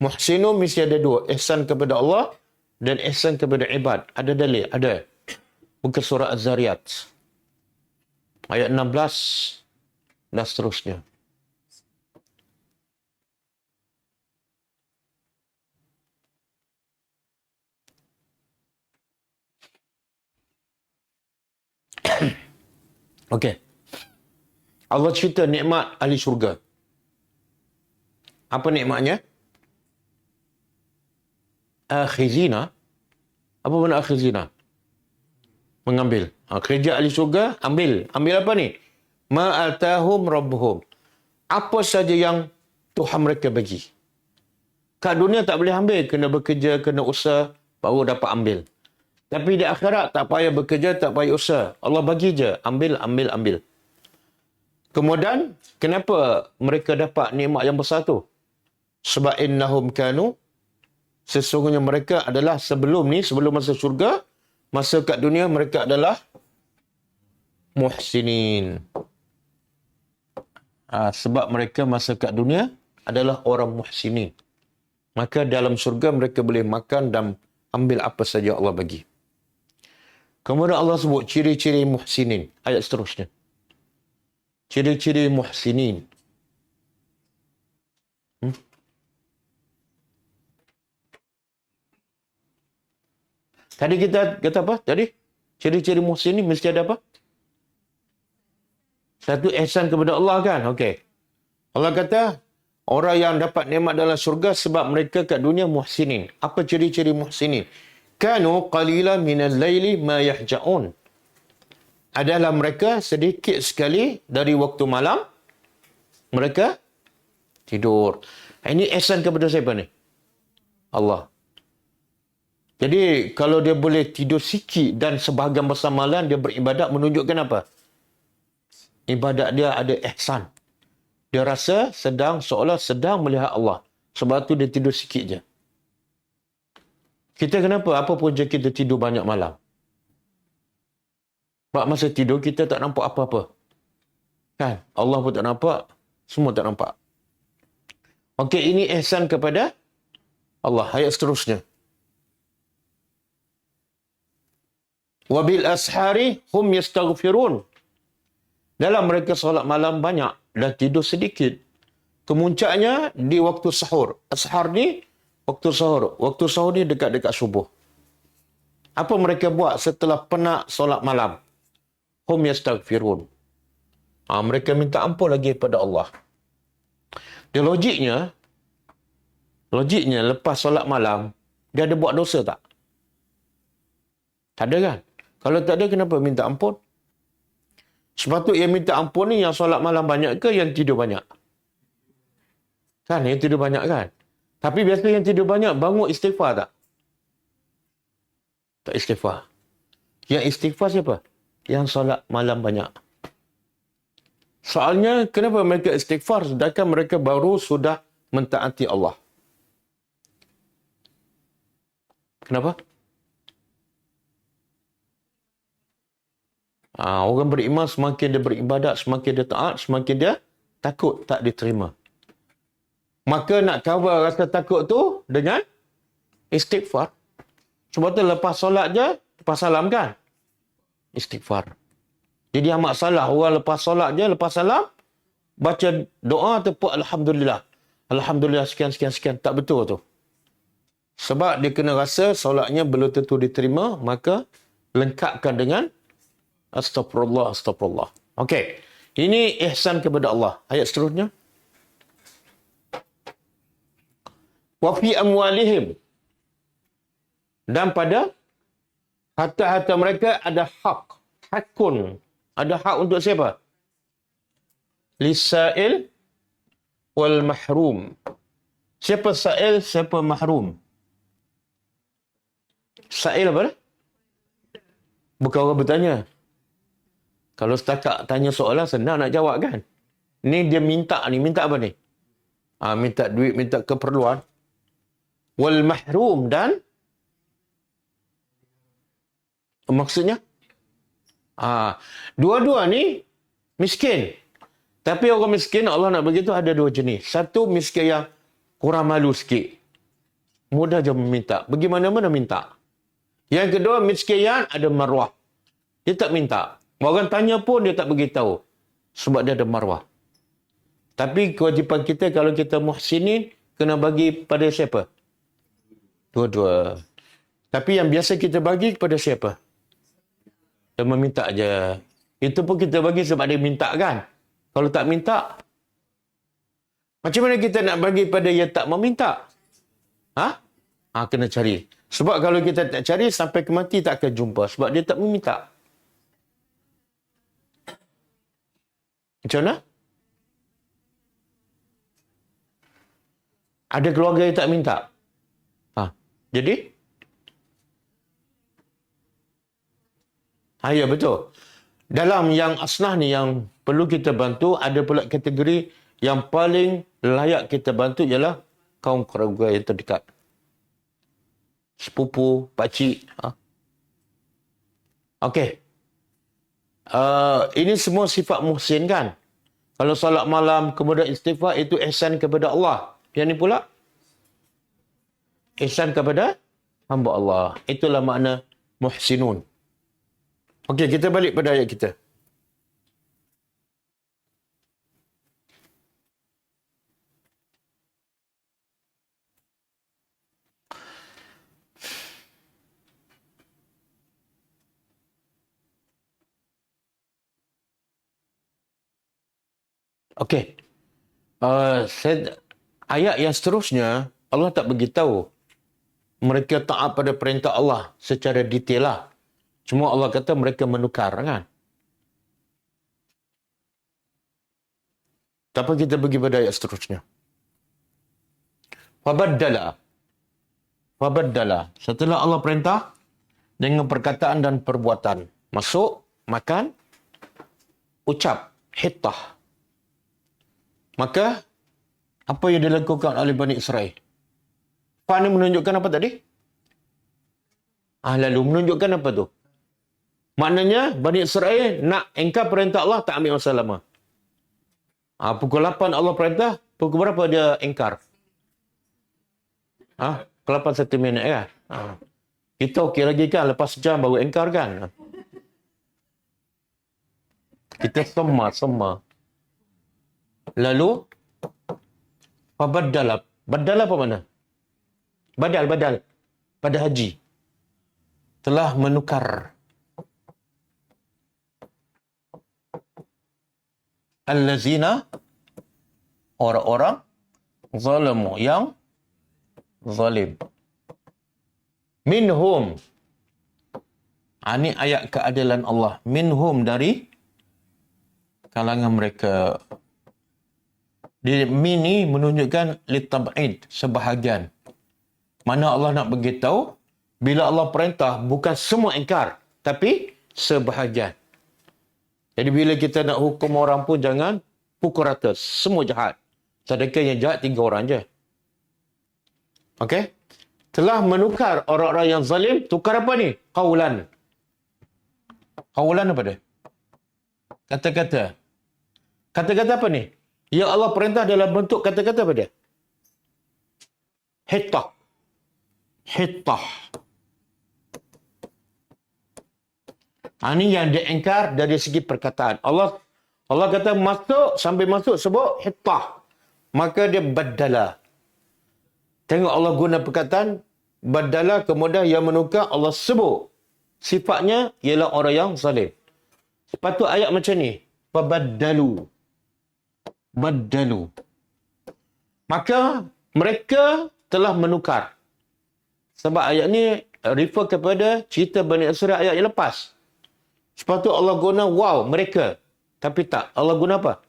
[SPEAKER 1] Muhsinun mesti ada dua. Ihsan kepada Allah dan ihsan kepada ibad. Ada dalil? Ada. Buka surah Az-Zariyat. Ayat 16 dan seterusnya. Okey. Allah cerita nikmat ahli syurga. Apa nikmatnya? Akhizina. Apa makna akhizina? Mengambil. Kerja ahli syurga, ambil. Ambil apa ni? Ma'atahum rabbuhum. Apa saja yang Tuhan mereka bagi. Kat dunia tak boleh ambil. Kena bekerja, kena usaha, baru dapat ambil. Tapi di akhirat tak payah bekerja, tak payah usaha. Allah bagi je. Ambil, ambil, ambil. Kemudian, kenapa mereka dapat nikmat yang besar tu? Sebab innahum kanu, sesungguhnya mereka adalah sebelum ni, sebelum masa syurga, masa kat dunia mereka adalah muhsinin. Sebab mereka masa kat dunia adalah orang muhsinin. Maka dalam syurga mereka boleh makan dan ambil apa saja Allah bagi. Kemudian Allah sebut ciri-ciri muhsinin. Ayat seterusnya. Ciri-ciri muhsinin. Tadi kita kata apa? Tadi ciri-ciri muhsinin mesti ada apa? Satu, ihsan kepada Allah kan? Okey. Allah kata, orang yang dapat nikmat dalam syurga sebab mereka kat dunia muhsinin. Apa ciri-ciri muhsinin? Kanu qalila minal laili ma yahja'un. Adalah mereka sedikit sekali dari waktu malam mereka tidur. Ini ihsan kepada siapa ni? Allah. Jadi kalau dia boleh tidur sikit dan sebahagian besar malam dia beribadat, menunjukkan apa? Ibadat dia ada ihsan. Dia rasa seolah sedang melihat Allah. Sebab tu dia tidur sikit je. Kita kenapa? Apa punca kita tidur banyak malam? Sebab masa tidur kita tak nampak apa-apa. Kan? Allah pun tak nampak. Semua tak nampak. Okey, ini ihsan kepada Allah. Ayat seterusnya. Wabil ashari hum yastaghfirun. Dalam mereka solat malam banyak dan tidur sedikit. Kemuncaknya di waktu sahur. Ashar ni waktu sahur. Waktu sahur ni dekat-dekat subuh. Apa mereka buat setelah penat solat malam? Hum yastaghfirun. Mereka minta ampun lagi kepada Allah. Dia logiknya lepas solat malam, dia ada buat dosa tak? Tak ada kan? Kalau tak ada, kenapa minta ampun? Sepatutnya yang minta ampun ni yang solat malam banyak ke yang tidur banyak? Kan, yang tidur banyak kan? Tapi biasa yang tidur banyak bangun istighfar tak? Tak istighfar. Yang istighfar siapa? Yang solat malam banyak. Soalnya, kenapa mereka istighfar sedangkan mereka baru sudah mentaati Allah? Kenapa? Orang beriman semakin dia beribadat, semakin dia taat, semakin dia takut tak diterima. Maka nak cover rasa takut tu dengan istighfar. Sebab tu lepas solat je, lepas salam kan? Istighfar. Jadi amat salah orang lepas solat je, lepas salam, baca doa tepuk Alhamdulillah. Alhamdulillah sekian. Tak betul tu. Sebab dia kena rasa solatnya belum tentu diterima, maka lengkapkan dengan Astagfirullah. Okey. Ini ihsan kepada Allah. Ayat seterusnya. Wa fi amwalihim. Dan pada harta-harta mereka ada hak. Hakun. Ada hak untuk siapa? Lisail wal mahrum. Siapa sa'il, siapa mahrum? Sa'il apa? Bukan orang bertanya. Kalau setakat tanya soalan, senang nak jawab kan? Ni dia minta ni. Minta apa ni? Minta duit, minta keperluan. Wal mahrum dan maksudnya? Dua-dua ni miskin. Tapi orang miskin, Allah nak begitu ada dua jenis. Satu, miskin yang kurang malu sikit. Mudah je meminta. Pergi mana-mana minta. Yang kedua, miskin yang ada maruah. Dia tak minta. Orang tanya pun dia tak beritahu. Sebab dia ada marwah. Tapi kewajipan kita kalau kita muhsinin, kena bagi pada siapa? Dua-dua. Tapi yang biasa kita bagi kepada siapa? Dia meminta aja. Itu pun kita bagi sebab dia minta kan? Kalau tak minta, macam mana kita nak bagi pada yang tak meminta? Kena cari. Sebab kalau kita tak cari, sampai ke mati tak akan jumpa. Sebab dia tak meminta. Macam mana? Ada keluarga yang tak minta. Jadi? Ya, betul. Dalam yang asnah ni yang perlu kita bantu, ada pula kategori yang paling layak kita bantu ialah kaum keluarga yang terdekat. Sepupu, pakcik. Okey. Ini semua sifat muhsin kan? Kalau solat malam, kemudian istighfar, itu ihsan kepada Allah. Yang ni pula? Ihsan kepada hamba Allah. Itulah makna muhsinun. Okey, kita balik pada ayat kita. Okey. Ayat yang seterusnya, Allah tak beritahu mereka taat pada perintah Allah secara detail lah. Cuma Allah kata mereka menukar kan. Tapi kita pergi pada ayat seterusnya. Fabaddala. Setelah Allah perintah dengan perkataan dan perbuatan. Masuk, makan, ucap, hittah. Maka, apa yang dilakukan oleh Bani Israel? Fa ni menunjukkan apa tadi? Lalu menunjukkan apa tu? Maknanya, Bani Israel nak engkar perintah Allah, tak ambil masa lama. Pukul 8 Allah perintah, pukul berapa dia engkar? Pukul 8 1 minit kan? Kita okey lagi kan, lepas sejam baru engkar kan? Kita sema. Lalu, Fabaddala. Badal apa mana? Badal. Pada haji. Telah menukar. Allazina, orang-orang zalamu, yang zalim. Minhum. Ini ayat keadilan Allah. Minhum, dari kalangan mereka. Min ni menunjukkan litab'id, sebahagian. Mana Allah nak beritahu, bila Allah perintah, bukan semua ingkar, tapi sebahagian. Jadi bila kita nak hukum orang pun jangan pukul rata. Semua jahat. Sedangkan yang jahat 3 orang je. Okey? Telah menukar orang-orang yang zalim. Tukar apa ni? Qaulan. Qaulan apa dia? Kata-kata. Kata-kata apa ni? Yang Allah perintah dalam bentuk kata-kata apa dia? Hittah. Ini yang diingkar dari segi perkataan. Allah kata masuk, sambil masuk sebut hittah. Maka dia badala. Tengok Allah guna perkataan badala, kemudian yang menukar Allah sebut. Sifatnya ialah orang yang zalim. Sepatut ayat macam ni. Fabaddalu. Baddalu. Maka mereka telah menukar. Sebab ayat ni refer kepada cerita Bani Israel ayat yang lepas. Sepatutnya Allah guna mereka. Tapi tak. Allah guna apa?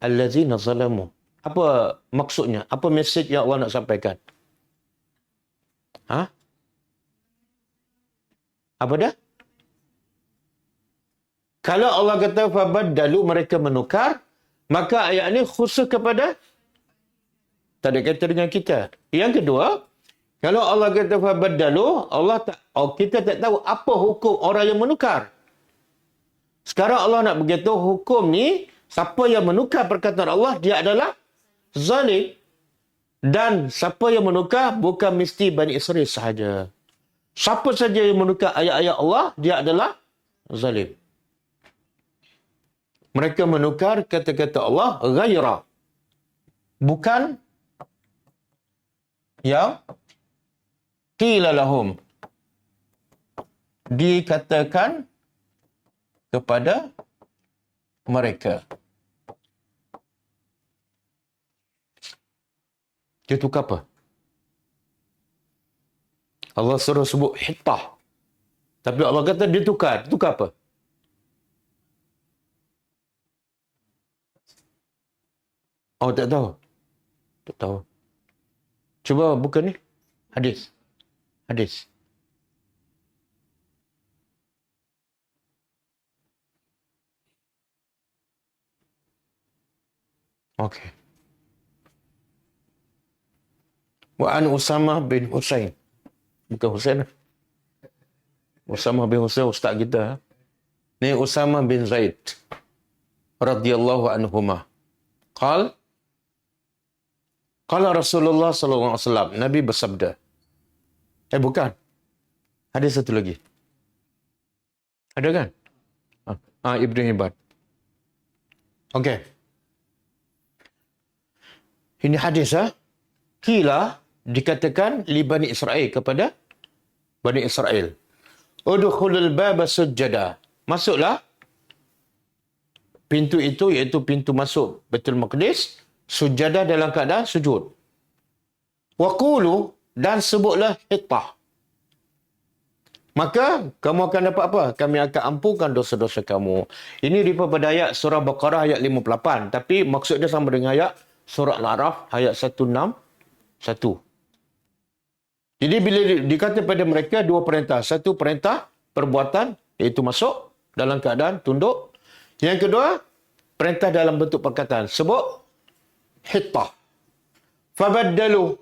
[SPEAKER 1] Allazina zalamu. Apa maksudnya? Apa mesej yang Allah nak sampaikan? Apa dah? Kalau Allah kata fabaddalu, mereka menukar, maka ayat ini khusus kepada, tak ada kata dengan kita. Yang kedua, kalau Allah kata fabaddalu, kita tak tahu apa hukum orang yang menukar. Sekarang Allah nak beritahu hukum ni, siapa yang menukar perkataan Allah, dia adalah zalim. Dan siapa yang menukar, bukan mesti Bani Israel sahaja. Siapa saja yang menukar ayat-ayat Allah, dia adalah zalim. Mereka menukar kata-kata Allah ghaira. Bukan yang qila lahum. Dikatakan kepada mereka. Dia tukar apa? Allah suruh sebut hittah. Tapi Allah kata dia tukar. Tukar apa? Oh, tak tahu. Tak tahu. Cuba buka ni. Hadis. Hadis. Okey. Wa an Usamah bin Husain. Bukan Husain. Usamah bin Husain ustaz kita. Ni Usamah bin Zaid radhiyallahu anhuma. Qala Rasulullah sallallahu alaihi wasallam, Nabi bersabda. Bukan. Ada satu lagi. Ada kan? Ibn Hibban. Okey. Ini hadis Qila dikatakan li Bani Israel kepada Bani Israel. Udkhulul baba sujjada. Masuklah pintu itu, iaitu pintu masuk Baitul Maqdis, sujada dalam keadaan sujud. Wa qulu, dan sebutlah hittah. Maka kamu akan dapat apa? Kami akan ampunkan dosa-dosa kamu. Ini daripada ayat surah Baqarah ayat 58. Tapi maksudnya sama dengan ayat surah Al-A'raf ayat 161. Jadi bila dikata pada mereka dua perintah. Satu perintah perbuatan, iaitu masuk dalam keadaan tunduk. Yang kedua, perintah dalam bentuk perkataan. Sebut hittah. Fabaddalu.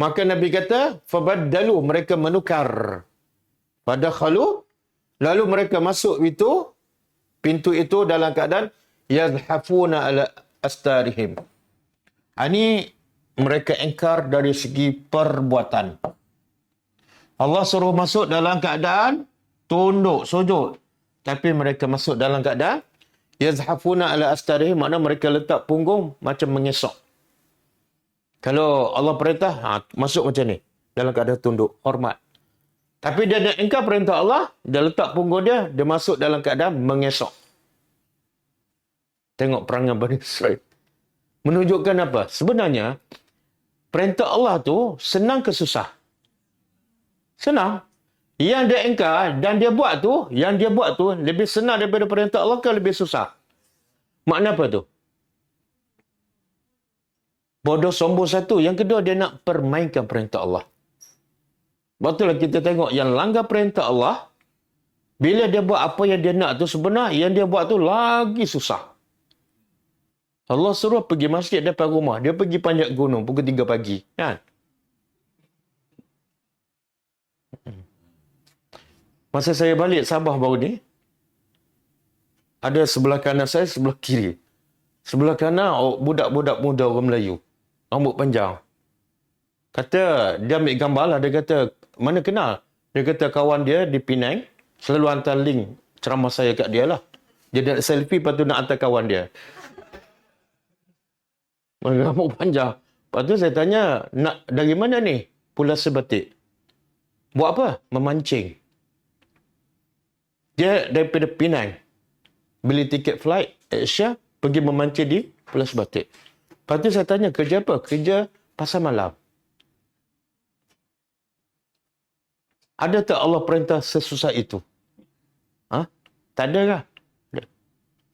[SPEAKER 1] Maka Nabi kata, fabaddalu, mereka menukar. Fadakhalu, lalu mereka masuk itu, pintu itu dalam keadaan yazhafuna ala astarihim. Ini mereka ingkar dari segi perbuatan. Allah suruh masuk dalam keadaan tunduk, sujud. Tapi mereka masuk dalam keadaan yazhafuna ala astarihim, makna mereka letak punggung macam mengesok. Kalau Allah perintah, masuk macam ni. Dalam keadaan tunduk, hormat. Tapi dia nak ingkar perintah Allah, dia letak punggung dia masuk dalam keadaan mengesok. Tengok perangai Bani Israel. Menunjukkan apa? Sebenarnya, perintah Allah tu senang ke susah? Senang. Yang dia ingkar dan dia buat tu, lebih senang daripada perintah Allah ke lebih susah? Makna apa tu? Bodoh sombong satu. Yang kedua, dia nak permainkan perintah Allah. Betullah kita tengok yang langgar perintah Allah, bila dia buat apa yang dia nak tu, sebenarnya yang dia buat tu lagi susah. Allah suruh pergi masjid depan rumah. Dia pergi panjat gunung pukul 3 pagi. Kan? Masa saya balik Sabah baru ni, ada sebelah kanan saya, sebelah kiri. Sebelah kanan, budak-budak muda orang Melayu. Rambut panjang. Kata, dia ambil gambar lah. Dia kata, mana kenal? Dia kata kawan dia di Penang, selalu hantar link ceramah saya kat dia lah. Dia nak selfie, lepas tu nak hantar kawan dia. Rambut panjang. Lepas tu saya tanya, nak dari mana ni? Pulau Sebatik. Buat apa? Memancing. Dia daripada Penang. Beli tiket flight Asia, pergi memancing di Pulau Sebatik. Lepas tu saya tanya, kerja apa? Kerja pasar malam. Ada tak Allah perintah sesusah itu? Tak ada kah?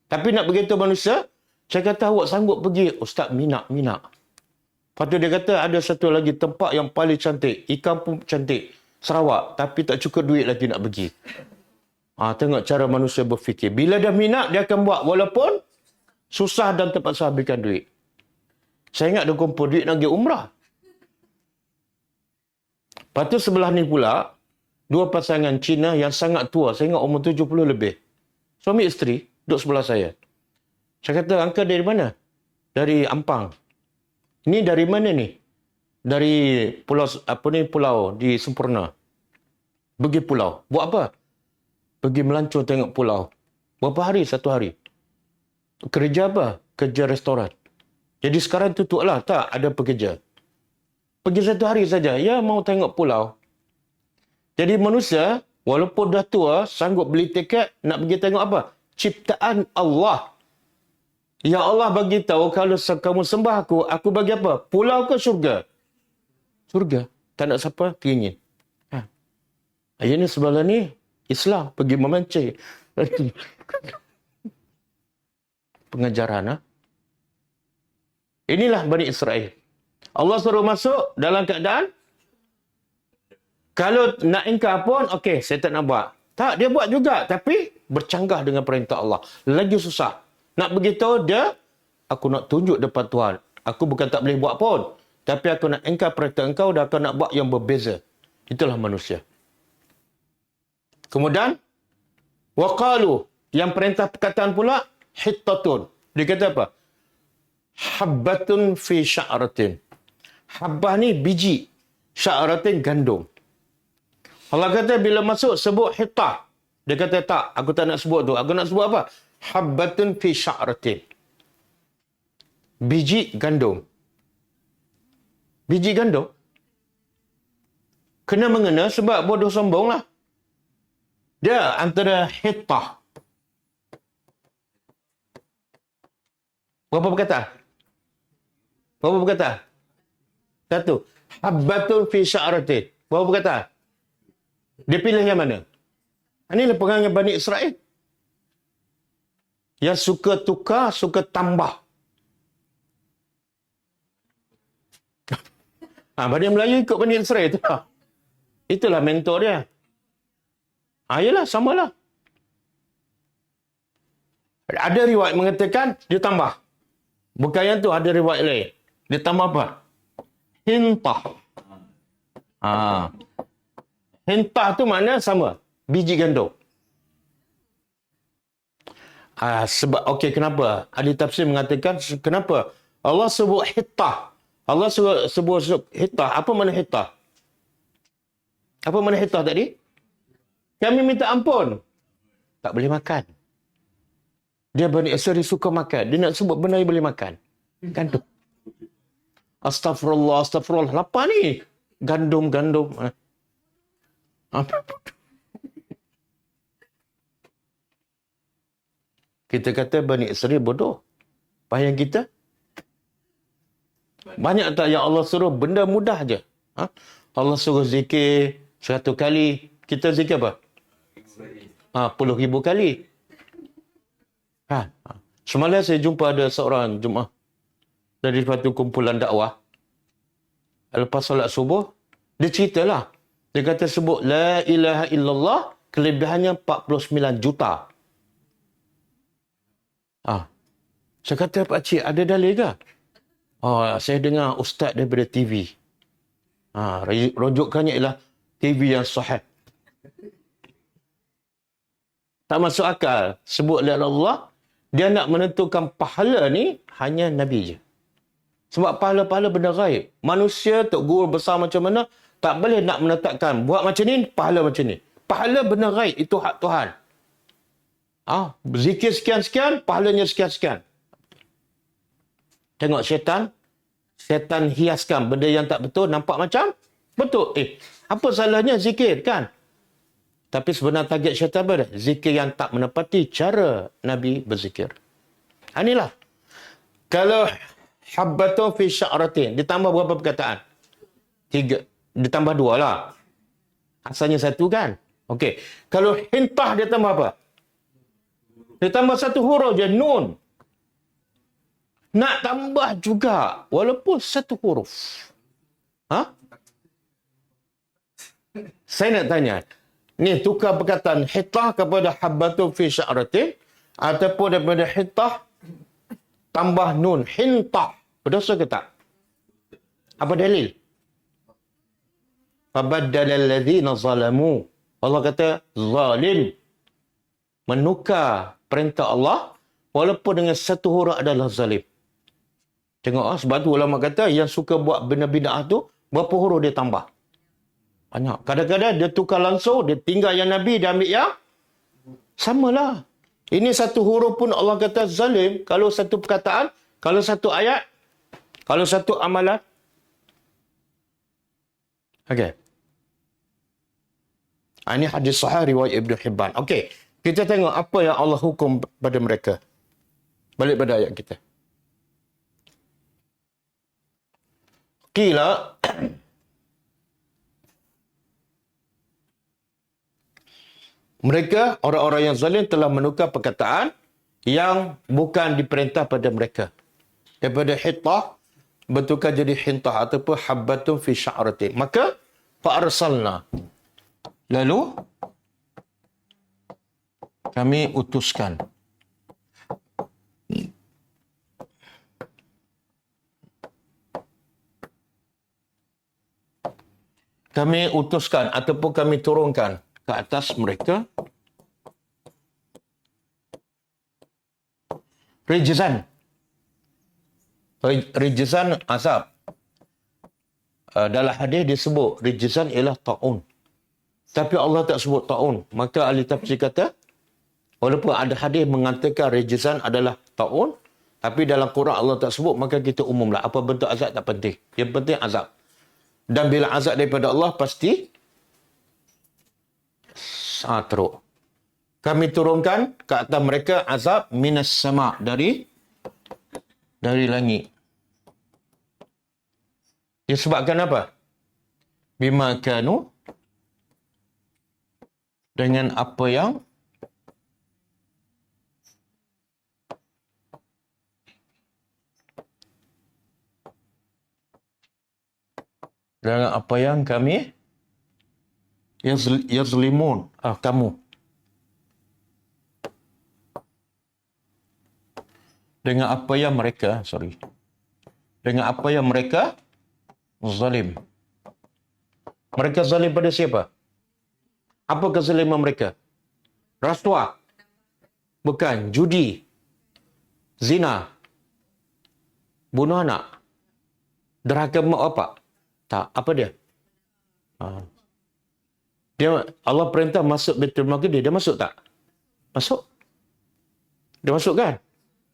[SPEAKER 1] Tapi nak beritahu manusia, saya kata awak sanggup pergi, Ustaz, minat. Lepas tu dia kata ada satu lagi tempat yang paling cantik. Ikan pun cantik. Sarawak. Tapi tak cukup duit lagi nak pergi. Tengok cara manusia berfikir. Bila dah minat, dia akan buat. Walaupun susah dan terpaksa habiskan duit. Saya ingat dia kumpul duit nak pergi umrah. Lepas tu sebelah ni pula, dua pasangan Cina yang sangat tua. Saya ingat umur 70 lebih. Suami isteri duduk sebelah saya. Saya kata, Angka dari mana? Dari Ampang. Ni dari mana ni? Dari pulau di Sempurna. Pergi pulau. Buat apa? pergi melancong tengok pulau. Berapa hari? 1 hari. Kerja apa? Kerja restoran. Jadi sekarang tutuplah. Tak ada pekerja. Pergi 1 hari saja. Ya, mau tengok pulau. Jadi manusia, walaupun dah tua, sanggup beli tiket, nak pergi tengok apa? Ciptaan Allah. Ya Allah bagi tahu, kalau kamu sembah aku bagi apa? Pulau ke syurga? Syurga. Tak nak siapa, teringin. Ini sebelah ni, Islam. Pergi memancing. Pengajaran. Inilah Bani Israel. Allah suruh masuk dalam keadaan, kalau nak ingkar pun, okey, saya tak nak buat. Tak, dia buat juga. Tapi, bercanggah dengan perintah Allah. Lagi susah. Nak beritahu dia, aku nak tunjuk depan Tuhan. Aku bukan tak boleh buat pun. Tapi aku nak ingkar perintah engkau dan aku nak buat yang berbeza. Itulah manusia. Kemudian, waqalu. Yang perintah perkataan pula, hittatun. Dia kata apa? Habbatun fi sya'ratin. Habbah ni biji. Sya'ratin gandum. Allah kata bila masuk sebut hittah. Dia kata tak, aku tak nak sebut tu. Aku nak sebut apa? Habbatun fi sya'ratin. Biji gandum. Biji gandum. Kena mengena sebab bodoh sombong lah. Dia antara hittah. Berapa perkataan? Berapa perkataan? 1. Habbatun fi sya'ratin. Berapa perkataan? Dia pilih yang mana? Inilah perangai Bani Israel. Yang suka tukar, suka tambah. Bani Melayu ikut Bani Israel tu. Itulah mentor dia. Yalah, samalah. Ada riwayat mengatakan, dia tambah. Bukan yang tu, ada riwayat lain. Dia tambah apa? Hintah. Hintah tu makna sama. Biji gandum. Sebab, okey, kenapa? Ahli tafsir mengatakan, kenapa? Allah sebut hittah. Allah sebut hittah. Apa makna hittah? Apa makna hittah tadi? Kami minta ampun. Tak boleh makan. Dia Bani Israel suka makan. Dia nak sebut benda yang boleh makan. Gandum. Astaghfirullah, astaghfirullah. Lapar ni. Gandum. Kita kata Bani Israel bodoh. Payah kita. Banyak tak yang Allah suruh benda mudah je. Allah suruh zikir 100 kali. Kita zikir apa? 10,000 kali. Semalam saya jumpa ada seorang Jumaah dari suatu kumpulan dakwah. Lepas solat subuh, dia ceritalah. Dia kata sebut La ilaha illallah, kelebihannya 49 juta. Saya kata, Pakcik, ada dalil ke? Saya dengar ustaz daripada TV. Rujukannya ialah TV yang sahih. Tak masuk akal. Sebut La ilaha illallah, dia nak menentukan pahala ni hanya Nabi je. Sebab pahala-pahala benda gaib. Manusia, Tok Guru besar macam mana, tak boleh nak menetapkan. Buat macam ni, pahala macam ni. Pahala benda gaib, itu hak Tuhan. Zikir sekian-sekian, pahalanya sekian-sekian. Tengok syaitan. Syaitan hiaskan benda yang tak betul, nampak macam betul. Apa salahnya zikir, kan? Tapi sebenar target syaitan apa dah? Zikir yang tak menepati cara Nabi berzikir. Inilah. Kalau habbatun fi sya'ratin, ditambah berapa perkataan? 3. Ditambah 2 lah. Asalnya 1 kan? Okey. Kalau hintah dia tambah apa? Dia tambah 1 huruf je, nun. Nak tambah juga, walaupun 1 huruf. Saya nak tanya, ni tukar perkataan hitah kepada habbatun fi sya'ratin ataupun daripada hitah tambah nun, hintah. Berdosa ke tak? Apa dalil? Fabaddala alladhina zalamu. Allah kata zalim. Menukar perintah Allah walaupun dengan 1 huruf adalah zalim. Tengok, sebab tu ulama kata yang suka buat benda bid'ah tu, berapa huruf dia tambah? Banyak. Kadang-kadang dia tukar langsung, dia tinggal yang Nabi, dia ambil yang Samalah. Ini satu huruf pun Allah kata zalim. Kalau satu perkataan, kalau satu ayat, kalau satu amalan. Okey. Ini hadis sahih riwayat Ibn Hibban. Okey. Kita tengok apa yang Allah hukum pada mereka. Balik pada ayat kita. Qila mereka, orang-orang yang zalim telah menukar perkataan yang bukan diperintah pada mereka. Daripada hitah, bertukar jadi hintah ataupun habbatun fi sya'ratin. Maka, fa'arsalna. Lalu, kami utuskan. Kami utuskan ataupun kami turunkan ke atas mereka rijzan. Rijzan azab. Dalam hadis disebut rijzan ialah ta'un. Tapi Allah tak sebut ta'un. Maka ahli tafsir kata, walaupun ada hadis mengatakan rijzan adalah ta'un, tapi dalam Quran Allah tak sebut, maka kita umumlah. Apa bentuk azab tak penting. Yang penting azab. Dan bila azab daripada Allah, pasti teruk. Kami turunkan ke atas mereka azab minas sama, dari langit. Disebabkan apa? Bima kanu, dengan apa yang kami yazlimun, kamu. Dengan apa yang mereka zalim. Mereka zalim pada siapa? Apa kezaliman mereka? Rasuah. Bukan. Judi. Zina. Bunuh anak. Derhaka mak bapak. Tak. Apa dia? Allah perintah masuk Baitul Maqdis. Dia masuk tak? Masuk. Dia masuk kan?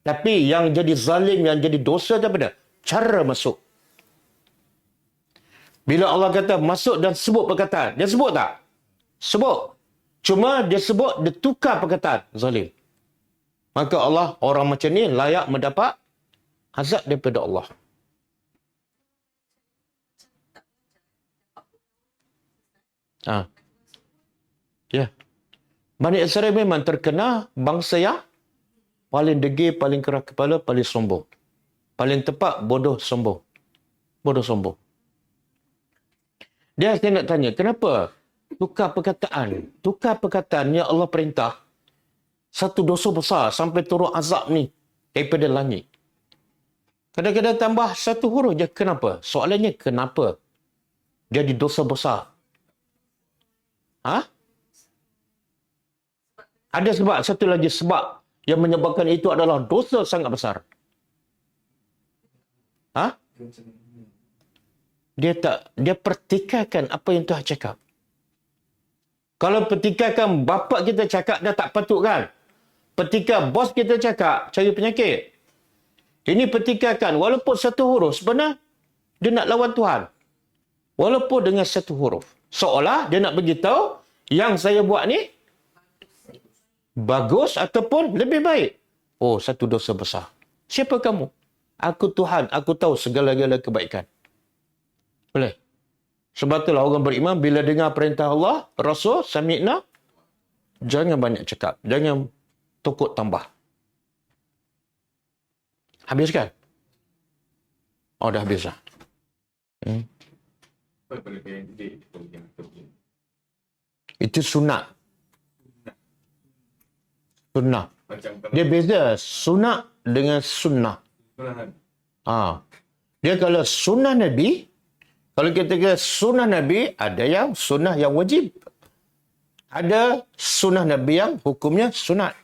[SPEAKER 1] Tapi yang jadi zalim, yang jadi dosa tu apa dia? Cara masuk. Bila Allah kata masuk dan sebut perkataan. Dia sebut tak? Sebut. Cuma dia sebut, dia tukar perkataan. Zalim. Maka Allah, orang macam ni layak mendapat azab daripada Allah. Ya. Bani Israel memang terkena bangsa yang paling degil, paling keras kepala, paling sombong. Paling tepat, bodoh sombong. Bodoh sombong. Dia saya nak tanya, kenapa tukar perkataan? Tukar perkataan yang Allah perintah. Satu dosa besar sampai turun azab ni daripada langit. Kadang-kadang tambah satu huruf je. Kenapa? Soalannya kenapa? Jadi dosa besar. Ada sebab, satu lagi sebab yang menyebabkan itu adalah dosa sangat besar. Dia pertikaikan apa yang Tuhan cakap. Kalau pertikaikan bapa kita cakap, dah tak patut kan? Pertikaikan bos kita cakap, cari penyakit. Ini pertikaikan, walaupun satu huruf, sebenarnya dia nak lawan Tuhan. Walaupun dengan satu huruf. Seolah dia nak beritahu, yang saya buat ni bagus ataupun lebih baik. Oh, satu dosa besar. Siapa kamu? Aku Tuhan, aku tahu segala-gala kebaikan. Boleh? Sebab itulah orang beriman bila dengar perintah Allah, Rasul, sami'na, jangan banyak cakap. Jangan tukut tambah. Habis kan? Oh, dah habis dah. Itu sunat. Sunnah. Dia beza sunat dengan sunnah. Dia kalau sunnah Nabi, kalau kita kata sunnah Nabi, ada yang sunnah yang wajib. Ada sunnah Nabi yang hukumnya sunat.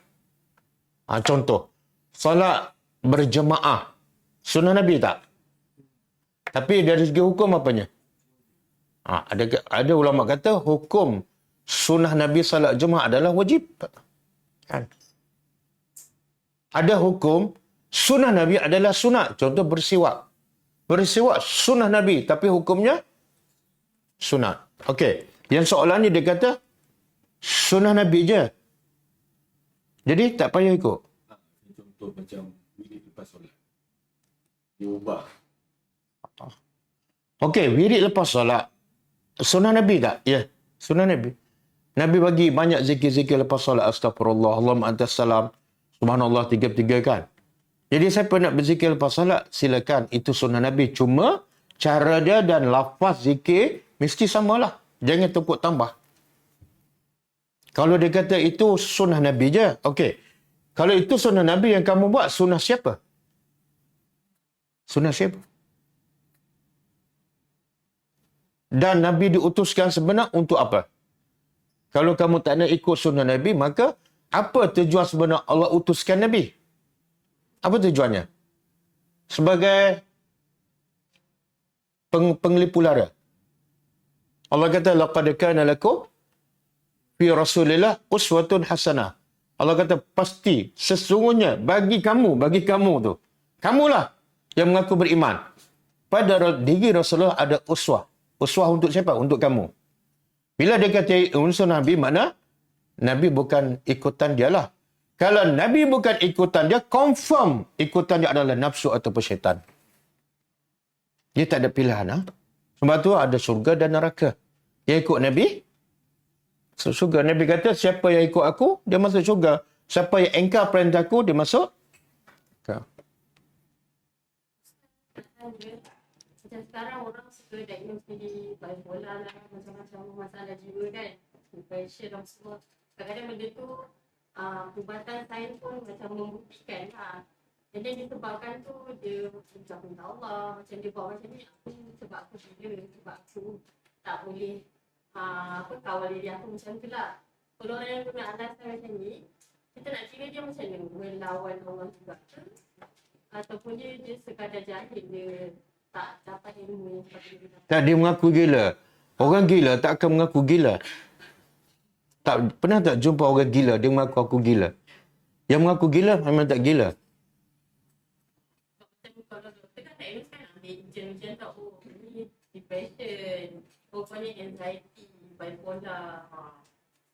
[SPEAKER 1] Contoh, salat berjemaah. Sunnah Nabi tak? Tapi dari segi hukum apanya? Ada ulama kata hukum sunnah Nabi salat jemaah adalah wajib. Kan? Ada hukum, sunnah Nabi adalah sunat. Contoh bersiwak. Bersiwak sunnah Nabi, tapi hukumnya sunat. Okey. Yang soalan ni dia kata, sunnah Nabi je. Jadi tak payah ikut.
[SPEAKER 3] Contoh macam wirid lepas solat. Dia ubah.
[SPEAKER 1] Okey, wirid lepas solat. Sunnah Nabi tak? Ya, sunnah Nabi. Nabi bagi banyak zikir-zikir lepas solat. Astagfirullah, Allahumma antas salam. Subhanallah, 3-3 kan? Jadi siapa nak berzikir lepas solat, silakan. Itu sunnah Nabi. Cuma cara dia dan lafaz zikir mesti samalah. Jangan tukuk tambah. Kalau dia kata itu sunnah Nabi je, okey. Kalau itu sunnah Nabi yang kamu buat, sunnah siapa? Sunnah siapa? Dan Nabi diutuskan sebenar untuk apa? Kalau kamu tak nak ikut sunnah Nabi, maka apa tujuan sebenar Allah utuskan Nabi? Apa tujuannya? Sebagai penglipu lara. Allah kata, laqad kana lakum fi Rasulillah uswatun hasanah. Allah kata, pasti, sesungguhnya bagi kamu tu. Kamulah yang mengaku beriman. Pada diri Rasulullah ada uswah. Uswah untuk siapa? Untuk kamu. Bila dia kata unsur Nabi, makna Nabi bukan ikutan dia lah. Kalau Nabi bukan ikutan dia, confirm ikutan dia adalah nafsu ataupun syaitan. Dia tak ada pilihan. Ha? Sebab tu ada syurga dan neraka. Yang ikut Nabi, syurga. Nabi kata, siapa yang ikut aku, dia masuk syurga. Siapa yang engkar perintah aku, dia masuk neraka.
[SPEAKER 4] Macam sekarang orang suka diagnose diri bipolar lah, macam-macam masalah jiwa kan, depression dan semua. Kadang-kadang benda tu perubatan sains pun macam membuktikan lah. Jadi disebabkan tu dia macam minta Allah, macam dia buat macam ni, aku sebab aku gila, sebab aku tak boleh kawal diri aku macam tu lah. Kalau orang yang guna alasan macam ni, kita nak kira dia macam ni, melawan Allah juga ke? Ataupun dia sekadar jahil, dia tak dapat ilmu yang sepatutnya dia dapat.
[SPEAKER 1] Tak, dia mengaku gila. Orang gila tak akan mengaku gila. Tak pernah tak jumpa orang gila, dia mengaku aku gila. Yang mengaku gila memang tak gila.
[SPEAKER 4] Macam kalau doktor kan diagnose kan ambil ujian-ujian tak, oh ni depression, rupanya anxiety, bipolar.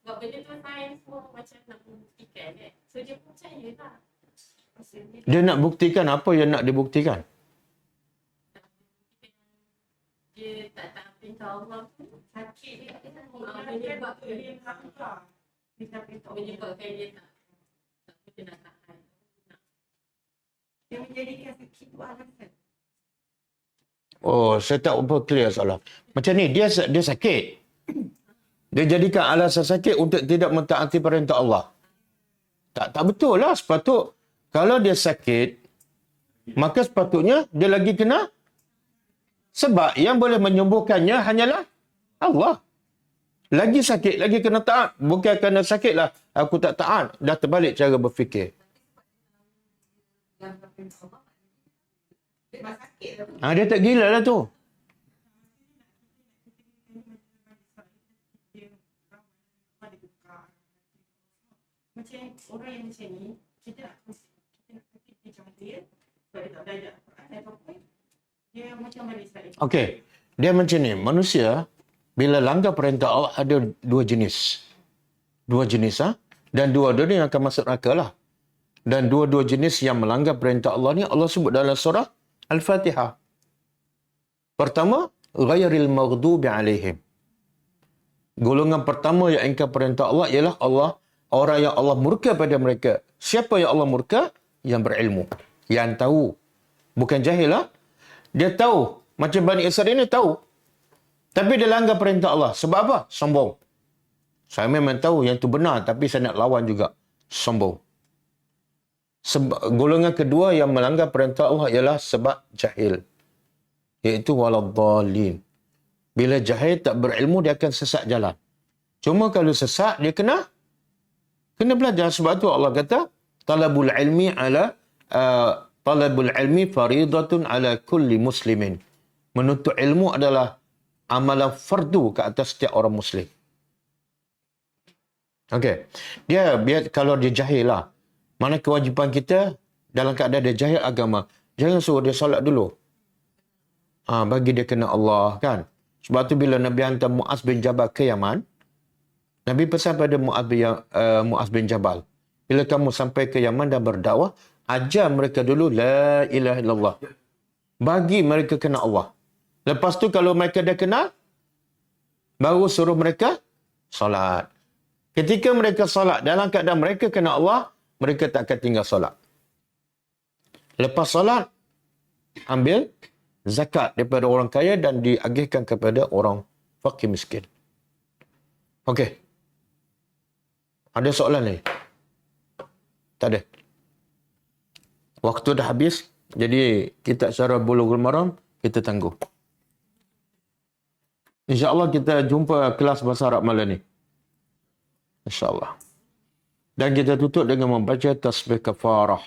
[SPEAKER 4] Sebab benda tu sains semua macam nak membuktikan kan. So dia percaya lah.
[SPEAKER 1] Dia nak buktikan apa yang nak dibuktikan.
[SPEAKER 4] Dia tak taat perintah Allah tu, sakit dia kan menyebabkan dia tak dia nak tahan.
[SPEAKER 5] Dia menjadikan sakit tu alasan.
[SPEAKER 1] Oh, saya tak apa clear soalan. Macam ni, dia sakit. Dia jadikan alasan sakit untuk tidak mentaati perintah Allah. Tak betul lah. Kalau dia sakit, maka sepatutnya dia lagi kena. Sebab yang boleh menyembuhkannya hanyalah Allah. Lagi sakit, lagi kena taat. Bukan kerana sakitlah aku tak taat. Dah terbalik cara berfikir. Dia tak gila lah tu.
[SPEAKER 5] Macam orang yang macam ni, kita nak kasi dia jahil sebab dia tak belajar Al-Quran ataupun dia macam mana sekali.
[SPEAKER 1] Okey. Dia macam ni. Manusia, bila langgar perintah Allah, ada dua jenis. Dua jenis. Dan dua-dua ni akan masuk neraka lah. Dan dua-dua jenis yang melanggar perintah Allah ni, Allah sebut dalam surah Al-Fatihah. Pertama, ghairil maghdubi alaihim. Golongan pertama yang ingkar perintah Allah ialah orang yang Allah murka pada mereka. Siapa yang Allah murka? Yang berilmu. Yang tahu. Bukan jahil lah. Dia tahu. Macam Bani Israel ni tahu. Tapi dia langgar perintah Allah. Sebab apa? Sombong. Saya memang tahu yang tu benar, tapi saya nak lawan juga. Sombong. Golongan kedua yang melanggar perintah Allah ialah sebab jahil. Iaitu waladhdallin. Bila jahil tak berilmu, dia akan sesat jalan. Cuma kalau sesat, dia kena belajar. Sebab tu Allah kata, talabul ilmi faridatun ala kulli muslimin. Menuntut ilmu adalah amalan fardu ke atas setiap orang muslim. Okey. Dia biar kalau dia jahil lah. Mana kewajipan kita dalam keadaan dia jahil agama. Jangan suruh dia solat dulu. Bagi dia kena Allah kan. Sebab tu bila Nabi hantar Muaz bin Jabal ke Yaman, Nabi pesan pada Muaz bin Jabal, bila kamu sampai ke Yaman dan berdakwah, ajar mereka dulu la ilaha illallah. Bagi mereka kena Allah. Lepas tu kalau mereka dah kenal, baru suruh mereka solat. Ketika mereka solat, dalam keadaan mereka kena Allah, mereka tak akan tinggal solat. Lepas solat, ambil zakat daripada orang kaya dan diagihkan kepada orang fakir miskin. Okey. Ada soalan ni? Tak ada. Waktu dah habis, jadi kitab Syarah Bulughul Maram kita tangguh. InsyaAllah kita jumpa kelas bahasa Arab malam ni. InsyaAllah. Dan kita tutup dengan membaca tasbih kafarah.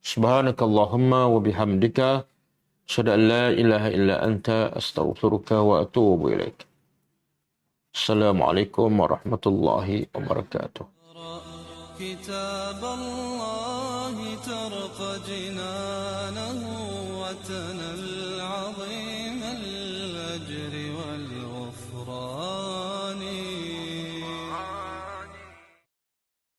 [SPEAKER 1] Subhanakallahumma wa bihamdika asyhadu an la ilaha illa anta astaghfiruka wa atubu ilaik. Assalamualaikum warahmatullahi wabarakatuh.
[SPEAKER 6] كتاب الله ترق جنانه وتنل